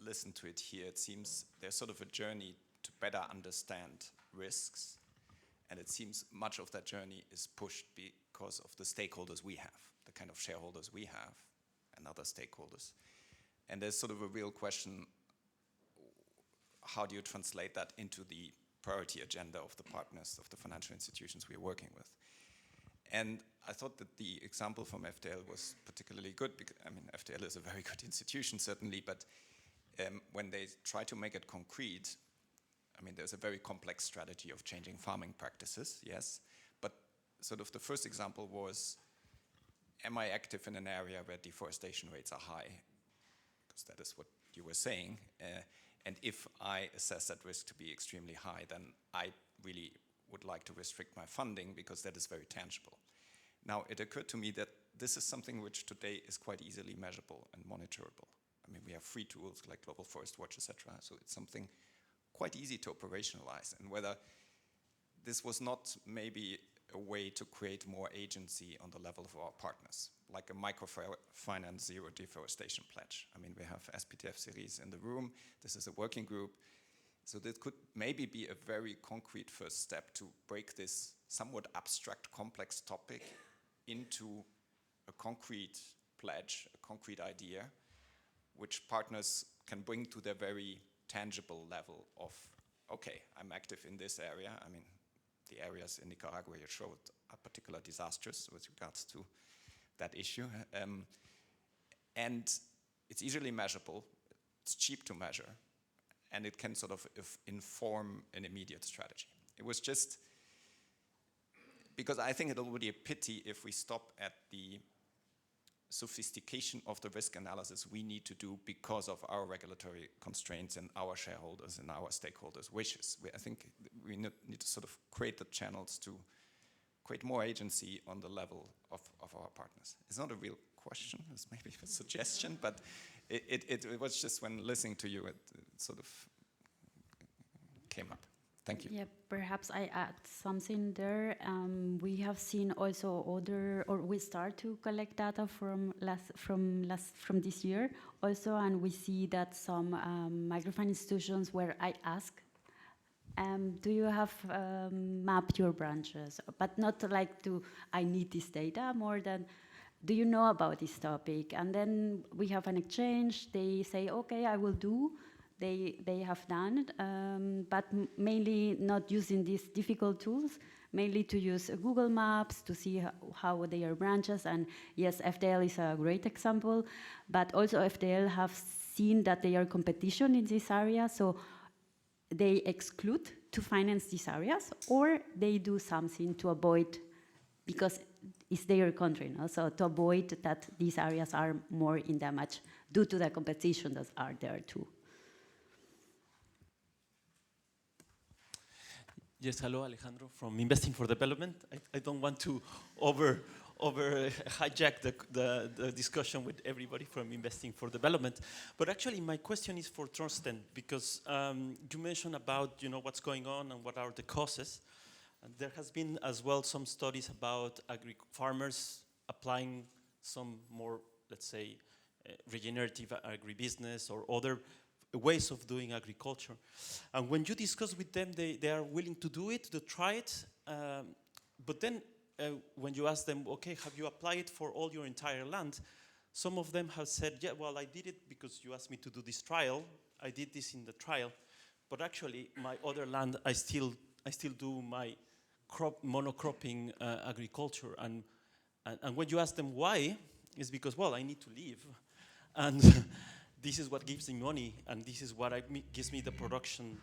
listen to it here, it seems there's sort of a journey to better understand risks. And it seems much of that journey is pushed because of the stakeholders we have, the kind of shareholders we have and other stakeholders. And there's sort of a real question, how do you translate that into the priority agenda of the partners, of the financial institutions we are working with? And I thought that the example from FDL was particularly good, because, I mean, FDL is a very good institution, certainly, but when they try to make it concrete, I mean, there's a very complex strategy of changing farming practices, yes, but sort of the first example was, am I active in an area where deforestation rates are high? because that is what you were saying. And if I assess that risk to be extremely high, then I really would like to restrict my funding because that is very tangible. Now, it occurred to me that this is something which today is quite easily measurable and monitorable. I mean, we have free tools like Global Forest Watch, etc. So it's something quite easy to operationalize. And whether this was not maybe a way to create more agency on the level of our partners, like a microfinance zero deforestation pledge. I mean, we have SPTF series in the room. This is a working group. So that could maybe be a very concrete first step to break this somewhat abstract, complex topic into a concrete pledge, a concrete idea, which partners can bring to their very tangible level of, okay, I'm active in this area. I mean, the areas in Nicaragua you showed are particularly disastrous with regards to that issue. And it's easily measurable, it's cheap to measure, and it can sort of inform an immediate strategy. It was just, because I think it would be a pity if we stop at the sophistication of the risk analysis we need to do because of our regulatory constraints and our shareholders and our stakeholders' wishes. I think we need to sort of create the channels to create more agency on the level of our partners. It's not a real question, it's maybe a suggestion, but it was just when listening to you, it sort of came up. Thank you. Yeah, perhaps I add something there. We have seen also we start to collect data from this year also, and we see that some microfinance institutions where I ask, do you have mapped your branches? But not like I need this data, more than, do you know about this topic? And then we have an exchange. They say, okay, I will do. They have done it, but mainly not using these difficult tools, mainly to use Google Maps to see how they are branches. And yes, FDL is a great example, but also FDL have seen that they are competition in this area, so they exclude to finance these areas, or they do something to avoid, because it's their country, no? So to avoid that these areas are more in damage due to the competition that are there too. Yes, hello, Alejandro from Investing for Development. I don't want to over hijack the discussion with everybody from Investing for Development, but actually my question is for Torsten, because you mentioned about what's going on and what are the causes. And there has been as well some studies about farmers applying some more, let's say, regenerative agribusiness or other ways of doing agriculture. And when you discuss with them, they are willing to do it, to try it. But then when you ask them, okay, have you applied it for all your entire land? Some of them have said, yeah, well, I did it because you asked me to do this trial. I did this in the trial. But actually, my other land, I still do my monocropping agriculture. And when you ask them why, it's because, well, I need to live. And this is what gives me money, and this is what gives me the production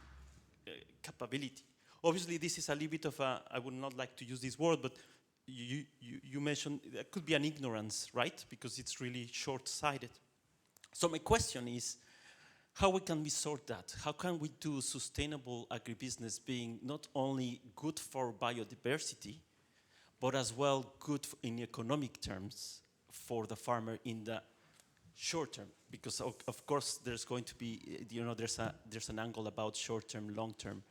capability. Obviously, this is a little bit of I would not like to use this word, but you mentioned there could be an ignorance, right? Because it's really short-sighted. So my question is, how can we sort that? How can we do sustainable agribusiness being not only good for biodiversity, but as well good in economic terms for the farmer in the short term? Because of course there's going to be, there's an angle about short term, long term.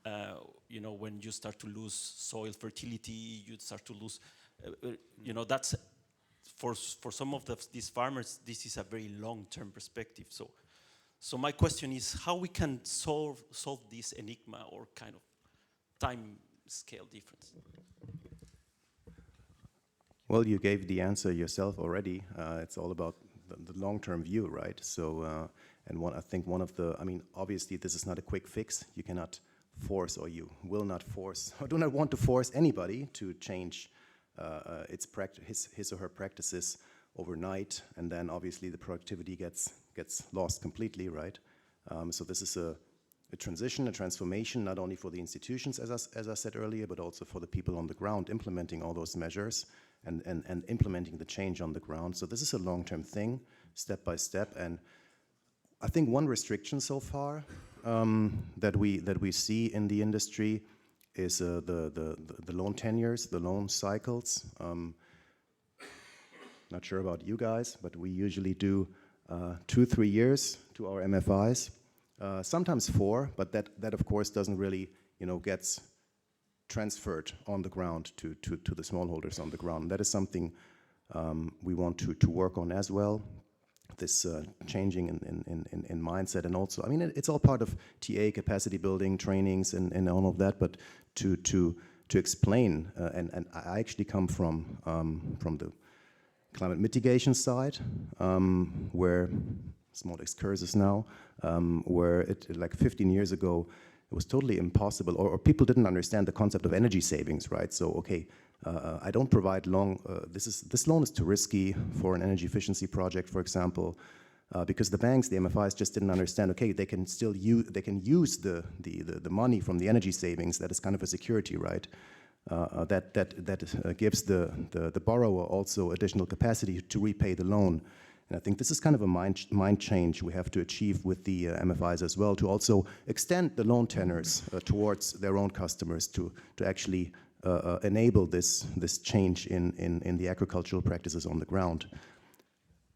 When you start to lose soil fertility, you start to lose, that's for some of these farmers, this is a very long term perspective. So my question is how we can solve this enigma or kind of time scale difference. Well, you gave the answer yourself already. It's all about the long-term view, right? So, I think obviously this is not a quick fix. You cannot force, or you will not force, or do not want to force anybody to change his or her practices overnight, and then obviously the productivity gets lost completely, right? So this is a transition, a transformation, not only for the institutions, as I said earlier, but also for the people on the ground implementing all those measures and implementing the change on the ground. So this is a long-term thing, step by step, and I think one restriction so far that we see in the industry is the loan tenures, the loan cycles. Not sure about you guys, but we usually do 2-3 years to our MFIs, sometimes 4, but that of course doesn't really, gets transferred on the ground to the smallholders on the ground. That is something we want to work on as well. This changing in mindset, and also, I mean, it's all part of TA capacity building trainings and all of that. But to explain, and I actually come from the climate mitigation side, where small excursus now, where like 15 years ago, it was totally impossible, or people didn't understand the concept of energy savings, right? So, okay, I don't provide this loan is too risky for an energy efficiency project, for example, because the banks, the MFIs, just didn't understand, okay, they can use the money from the energy savings, that is kind of a security, right? That gives the borrower also additional capacity to repay the loan. And I think this is kind of a mind change we have to achieve with the MFIs as well, to also extend the loan tenors towards their own customers to actually enable this change in the agricultural practices on the ground.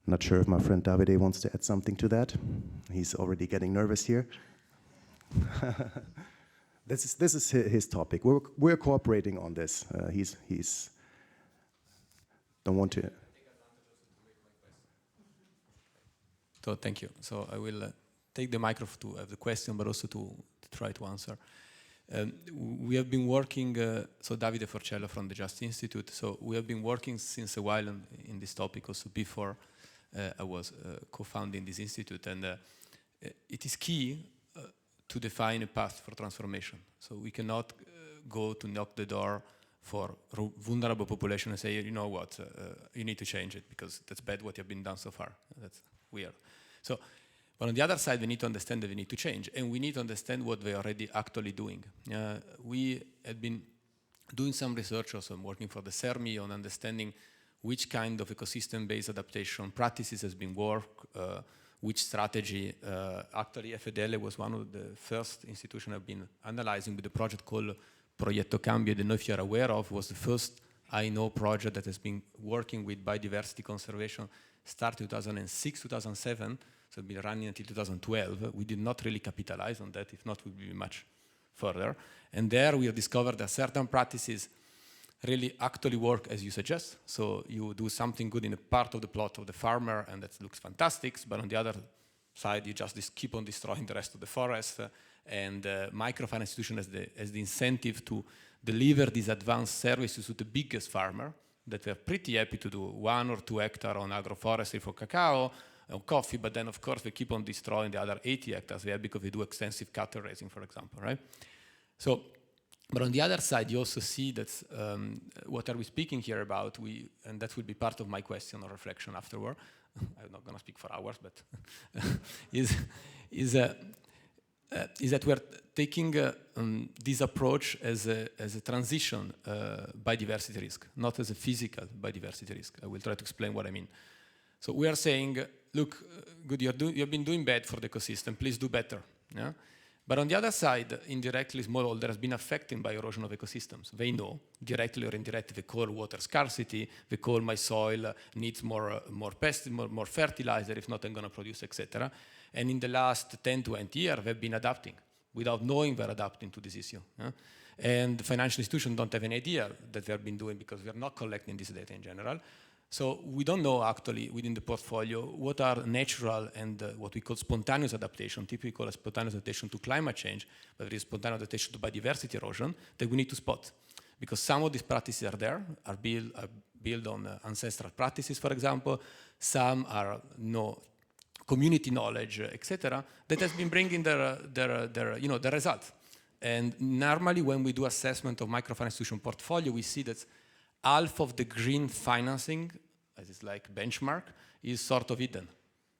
Not sure if my friend Davide wants to add something to that. He's already getting nervous here. This is his topic. We're cooperating on this. He's don't want to. So thank you. So I will take the microphone to have the question, but also to try to answer. We have been working, so Davide Forcello from the Just Institute, so we have been working since a while in this topic, also before I was co-founding this institute, and it is key to define a path for transformation. So we cannot go to knock the door for vulnerable population and say, you know what, you need to change it because that's bad what you've been done so far. That's weird. So, but on the other side, we need to understand that we need to change, and we need to understand what we're already actually doing. We had been doing some research, also I'm working for the CERMI on understanding which kind of ecosystem-based adaptation practices has been worked, which strategy. Actually, FDL was one of the first institutions I've been analyzing with a project called Progetto Cambio. I don't know if you're aware of, was the first I know project that has been working with biodiversity conservation, started 2006, 2007, so it's been running until 2012. We did not really capitalize on that, if not, we'd be much further. And there we have discovered that certain practices really actually work as you suggest. So you do something good in a part of the plot of the farmer, and that looks fantastic, but on the other side, you just keep on destroying the rest of the forest, and microfinance institution has the incentive to deliver these advanced services to the biggest farmer, that we're pretty happy to do 1 or 2 hectares on agroforestry for cacao, on coffee, but then of course we keep on destroying the other 80 hectares we have because we do extensive cattle raising, for example, right? So, but on the other side, you also see that what are we speaking here about? And that will be part of my question or reflection afterward. I'm not going to speak for hours, but is that we're taking this approach as a transition biodiversity risk, not as a physical biodiversity risk. I will try to explain what I mean. So we are saying, look, good, you've been doing bad for the ecosystem, please do better. Yeah? But on the other side, indirectly, smallholder has been affected by erosion of ecosystems. They know, directly or indirectly, they call water scarcity, they call my soil needs more fertilizer, if not I'm going to produce, etc. And in the last 10, 20 years, they've been adapting without knowing they're adapting to this issue. Yeah? And financial institutions don't have any idea that they've been doing because we're not collecting this data in general. So we don't know actually within the portfolio what are natural and what we call spontaneous adaptation, typically called a spontaneous adaptation to climate change, but there is spontaneous adaptation to biodiversity erosion that we need to spot. Because some of these practices are there, are built on ancestral practices, for example. Some are community knowledge, etc., that has been bringing the results. And normally when we do assessment of microfinance institution portfolio, we see that half of the green financing, as it's like benchmark, is sort of hidden.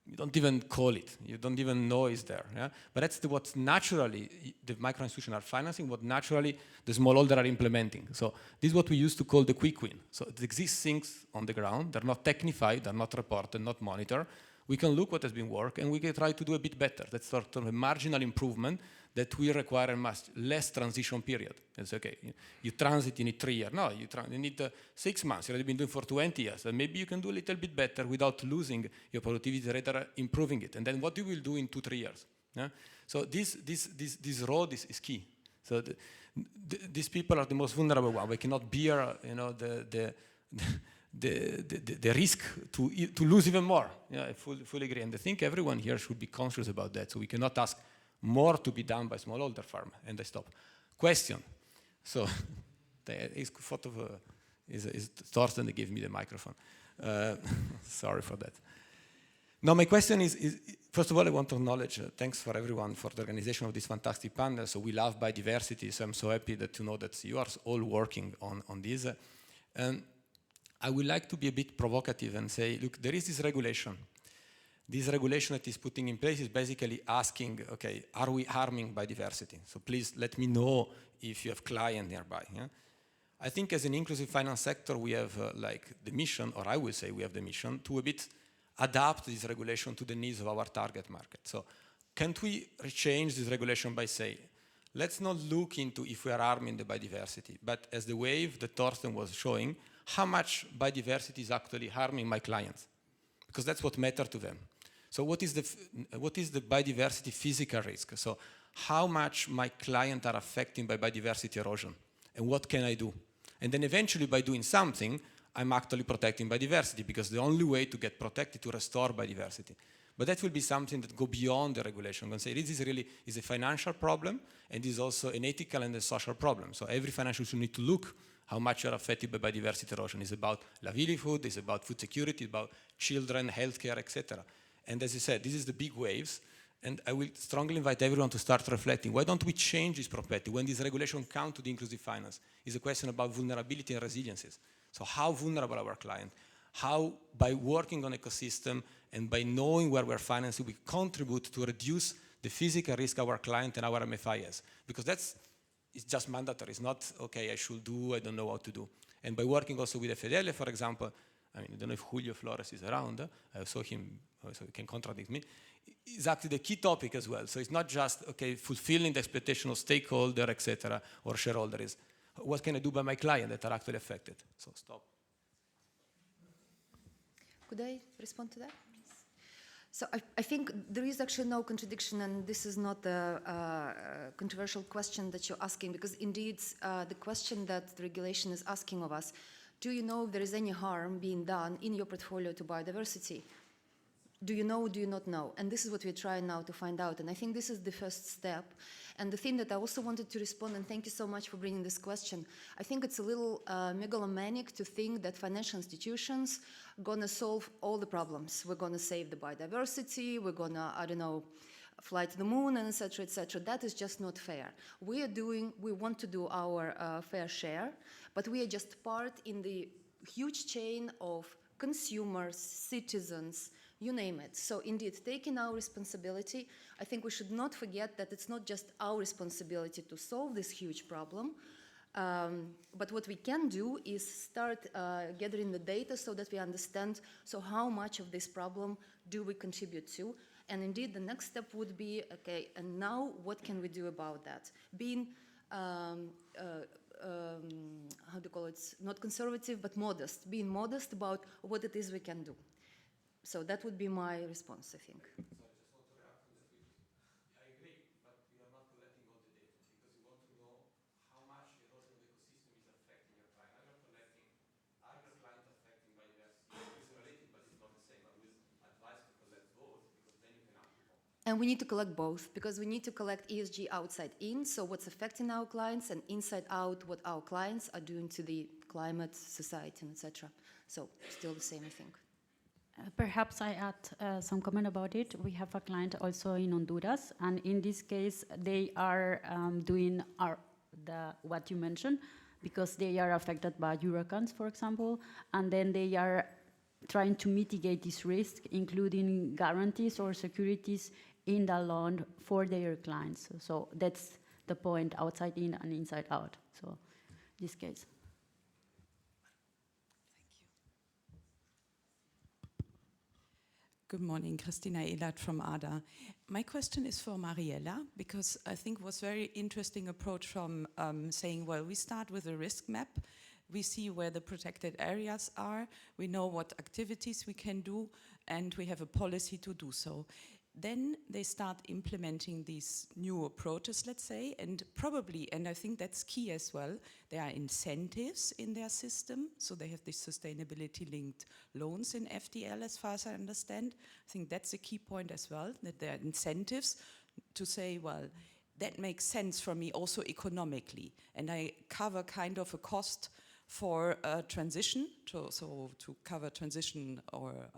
You don't even call it. You don't even know it's there. Yeah? But that's what naturally the micro institutions are financing, what naturally the smallholder are implementing. So this is what we used to call the quick win. So it exists things on the ground. They're not technified, they're not reported, not monitored. We can look what has been work and we can try to do a bit better. That's sort of a marginal improvement that will require a much less transition period. It's okay, you transit, you need 3 years. No, you need 6 months. You've already been doing for 20 years. And maybe you can do a little bit better without losing your productivity, rather improving it. And then what you will do in 2-3 years. Yeah? So this road is key. So these people are the most vulnerable one. We cannot bear, the risk to lose even more. Yeah, I fully agree. And I think everyone here should be conscious about that. So we cannot ask more to be done by smallholder farm. And I stop. Question. So is Thorsten that gave me the microphone. Sorry for that. Now my question is first of all, I want to acknowledge, thanks for everyone for the organization of this fantastic panel. So we love biodiversity, so I'm so happy to know that you are all working on this. I would like to be a bit provocative and say, look, there is this regulation. This regulation that is putting in place is basically asking, okay, are we harming biodiversity? So please let me know if you have client nearby. Yeah? I think as an inclusive finance sector, we have like the mission, or I will say we have the mission, to a bit adapt this regulation to the needs of our target market. So can't we change this regulation by saying, let's not look into if we are harming the biodiversity, but as the wave that Thorsten was showing, how much biodiversity is actually harming my clients? Because that's what matters to them. So what is the biodiversity physical risk? So how much my clients are affected by biodiversity erosion? And what can I do? And then eventually by doing something, I'm actually protecting biodiversity, because the only way to get protected to restore biodiversity. But that will be something that go beyond the regulation. I'm going to say this is really a financial problem, and is also an ethical and a social problem. So every financial institution need to look how much you're affected by biodiversity erosion. It's about livelihood, it's about food security, it's about children, healthcare, etc. And as you said, this is the big waves, and I will strongly invite everyone to start reflecting. Why don't we change this perspective when this regulation comes to the inclusive finance? It's a question about vulnerability and resiliences. So how vulnerable are our clients? How, by working on ecosystem and by knowing where we're financing, we contribute to reduce the physical risk our client and our MFI has. Because it's just mandatory. It's not, okay, I should do, I don't know what to do. And by working also with FDL, for example, I don't know if Julio Flores is around, I saw him, so he can contradict me, is actually the key topic as well. So it's not just, okay, fulfilling the expectation of stakeholder, etc., or shareholders. What can I do by my client that are actually affected? So stop. Could I respond to that? So I think there is actually no contradiction, and this is not a controversial question that you're asking, because indeed the question that the regulation is asking of us, do you know if there is any harm being done in your portfolio to biodiversity? Do you know, do you not know? And this is what we're trying now to find out. And I think this is the first step. And the thing that I also wanted to respond, and thank you so much for bringing this question, I think it's a little megalomaniac to think that financial institutions are going to solve all the problems. We're going to save the biodiversity, we're going to, I don't know, fly to the moon, and et cetera, et cetera. That is just not fair. We want to do our fair share, but we are just part in the huge chain of consumers, citizens, you name it. So indeed, taking our responsibility, I think we should not forget that it's not just our responsibility to solve this huge problem, but what we can do is start gathering the data so that we understand, so how much of this problem do we contribute to? And indeed, the next step would be, okay, and now what can we do about that? Being, how do you call it, not conservative, but modest, being modest about what it is we can do. So that would be my response, I think. Sorry, just want to react on that. I agree, but we are not collecting all the data because we want to know how much the erosion of the ecosystem is affecting your client. Are your clients affecting biodiversity? It's related, but it's not the same. I will advise to collect both, because then you can act upon. And we need to collect both, because we need to collect ESG outside in, so what's affecting our clients, and inside out, what our clients are doing to the climate, society, etc. So still the same, I think. Perhaps I add some comment about it. We have a client also in Honduras, and in this case, they are doing what you mentioned, because they are affected by hurricanes, for example, and then they are trying to mitigate this risk, including guarantees or securities in the loan for their clients. So that's the point, outside in and inside out. So this case. Good morning, Christina Ehlert from ADA. My question is for Mariella, because I think it was very interesting approach from saying, well, we start with a risk map, we see where the protected areas are, we know what activities we can do, and we have a policy to do so. Then they start implementing these new approaches, let's say, and probably, and I think that's key as well, there are incentives in their system, so they have these sustainability-linked loans in FDL, as far as I understand. I think that's a key point as well, that there are incentives to say, well, that makes sense for me also economically, and I cover kind of a cost for transition, so to cover transition or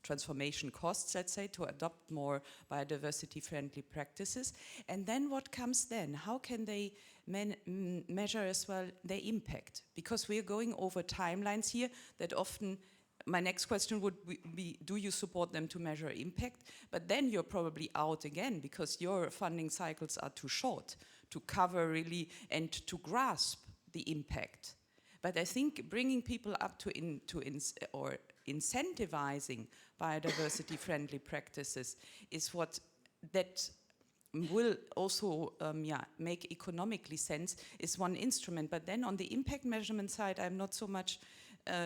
transformation costs, let's say, to adopt more biodiversity-friendly practices. And then what comes then? How can they measure as well their impact? Because we're going over timelines here that often, my next question would be, do you support them to measure impact? But then you're probably out again because your funding cycles are too short to cover really and to grasp the impact. But I think bringing people up to incentivizing biodiversity-friendly practices is what that will also make economically sense, is one instrument. But then on the impact measurement side, I'm not so much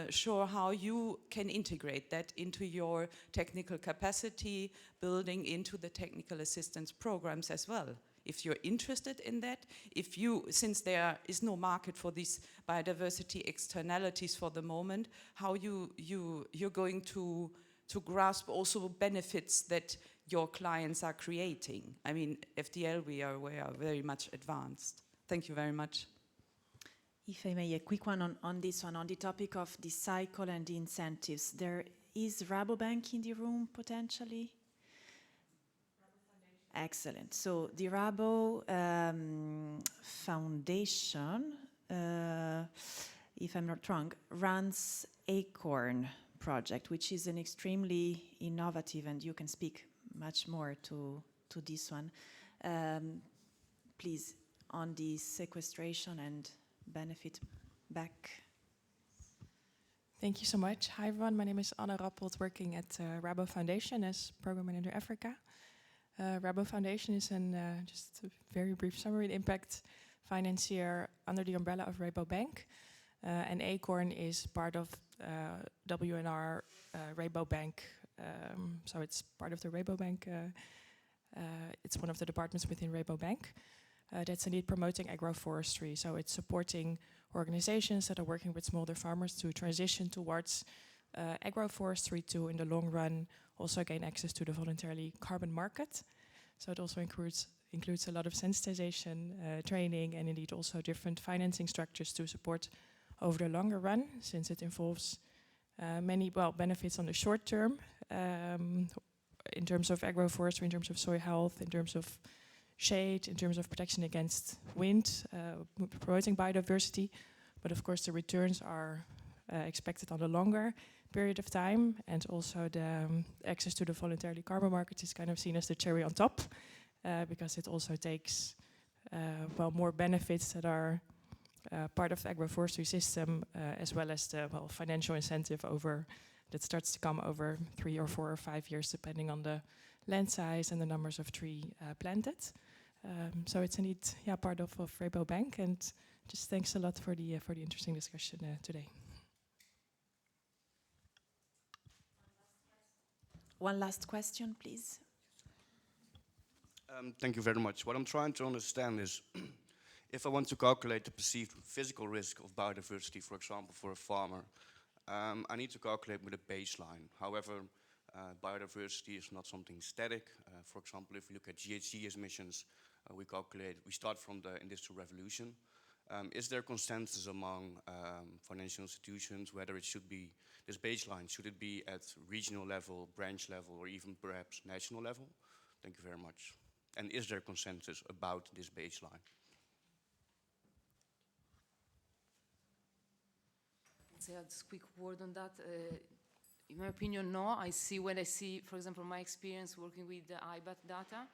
sure how you can integrate that into your technical capacity building, into the technical assistance programs as well. If you're interested in that, since there is no market for these biodiversity externalities for the moment, how you're going to grasp also benefits that your clients are creating. I mean, FDL, we are very much advanced. Thank you very much. If I may, a quick one on this one, on the topic of the cycle and the incentives. There is Rabobank in the room, potentially? Excellent. So the Rabo Foundation, if I'm not wrong, runs Acorn project, which is an extremely innovative, and you can speak much more to this one. Please, on the sequestration and benefit back. Thank you so much. Hi everyone, my name is Anna Rappelt, working at Rabo Foundation as Program Manager Africa. Rabo Foundation is just a very brief summary, an impact financier under the umbrella of Rabobank. And Acorn is part of WNR Rabobank. So it's part of the Rabobank. It's one of the departments within Rabobank. That's indeed promoting agroforestry. So it's supporting organizations that are working with smallholder farmers to transition towards agroforestry to, in the long run, also gain access to the voluntarily carbon market. So it also includes a lot of sensitization, training, and indeed also different financing structures to support over the longer run, since it involves many benefits on the short term, in terms of agroforestry, in terms of soil health, in terms of shade, in terms of protection against wind, promoting biodiversity. But of course the returns are expected on a longer period of time, and also the access to the voluntarily carbon market is kind of seen as the cherry on top, because it also takes more benefits that are part of the agroforestry system, as well as the financial incentive that starts to come over 3 or 4 or 5 years, depending on the land size and the numbers of trees planted. So it's indeed part of Rabobank, and just thanks a lot for the interesting discussion today. One last question, please. Thank you very much. What I'm trying to understand is, if I want to calculate the perceived physical risk of biodiversity, for example, for a farmer, I need to calculate with a baseline. However, biodiversity is not something static. For example, if we look at GHG emissions, we start from the Industrial Revolution. Is there consensus among financial institutions whether it should be, this baseline, should it be at regional level, branch level, or even perhaps national level? Thank you very much. And is there consensus about this baseline? Say a quick word on that. In my opinion, no. When I see, for example, my experience working with the IBAT data,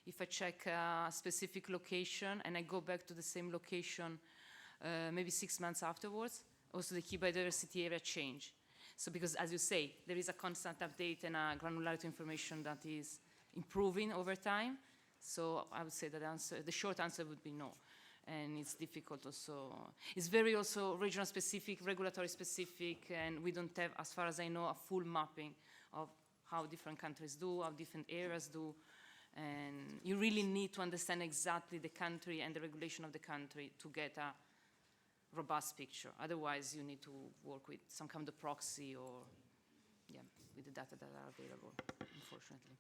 if I check a specific location and I go back to the same location maybe 6 months afterwards, also the key biodiversity area change. So because, as you say, there is a constant update and a granularity information that is improving over time. So I would say that the short answer would be no. And it's difficult also. It's very also regional specific, regulatory specific, and we don't have, as far as I know, a full mapping of how different countries do, how different areas do. And you really need to understand exactly the country and the regulation of the country to get a robust picture. Otherwise, you need to work with some kind of proxy or, yeah, with the data that are available, unfortunately.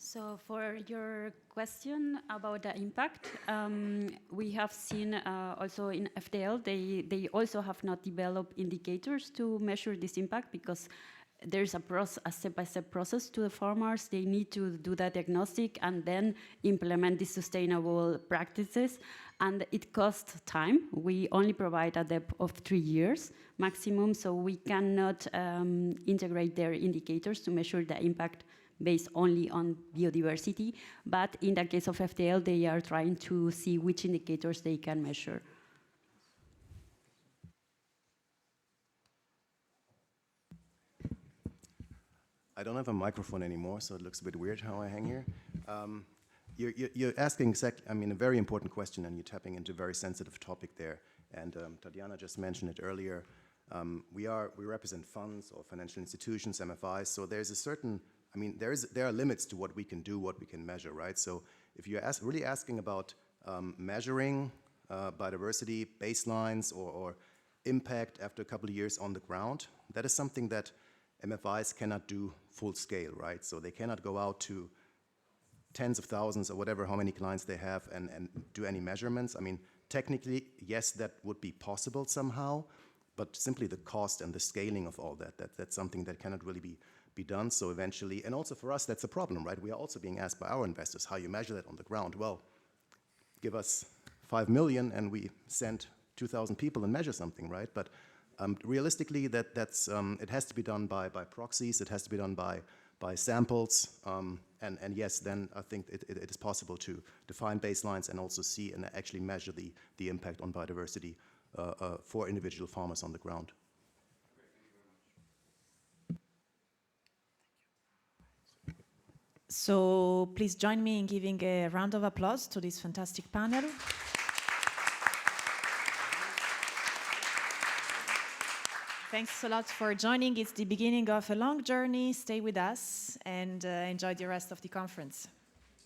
So for your question about the impact, we have seen also in FDL, they also have not developed indicators to measure this impact because there's a step-by-step process to the farmers. They need to do that diagnostic and then implement the sustainable practices. And it costs time. We only provide a depth of 3 years maximum, so we cannot integrate their indicators to measure the impact based only on biodiversity. But in the case of FDL, they are trying to see which indicators they can measure. I don't have a microphone anymore, so it looks a bit weird how I hang here. You're asking a very important question, and you're tapping into a very sensitive topic there. And Tatiana just mentioned it earlier. We represent funds or financial institutions, MFIs. So there's a certain, there are limits to what we can do, what we can measure, right? So if you're really asking about measuring biodiversity baselines or impact after a couple of years on the ground, that is something that MFIs cannot do full scale, right? So they cannot go out to tens of thousands or whatever, how many clients they have and do any measurements. Technically, yes, that would be possible somehow, but simply the cost and the scaling of all that's something that cannot really be done. So eventually, and also for us, that's a problem, right? We are also being asked by our investors how you measure that on the ground. Well, give us 5 million and we send 2,000 people and measure something, right? But realistically, it has to be done by proxies, it has to be done by samples, and yes, then I think it is possible to define baselines and also see and actually measure the impact on biodiversity for individual farmers on the ground. So please join me in giving a round of applause to this fantastic panel. Thanks a lot for joining. It's the beginning of a long journey. Stay with us and enjoy the rest of the conference.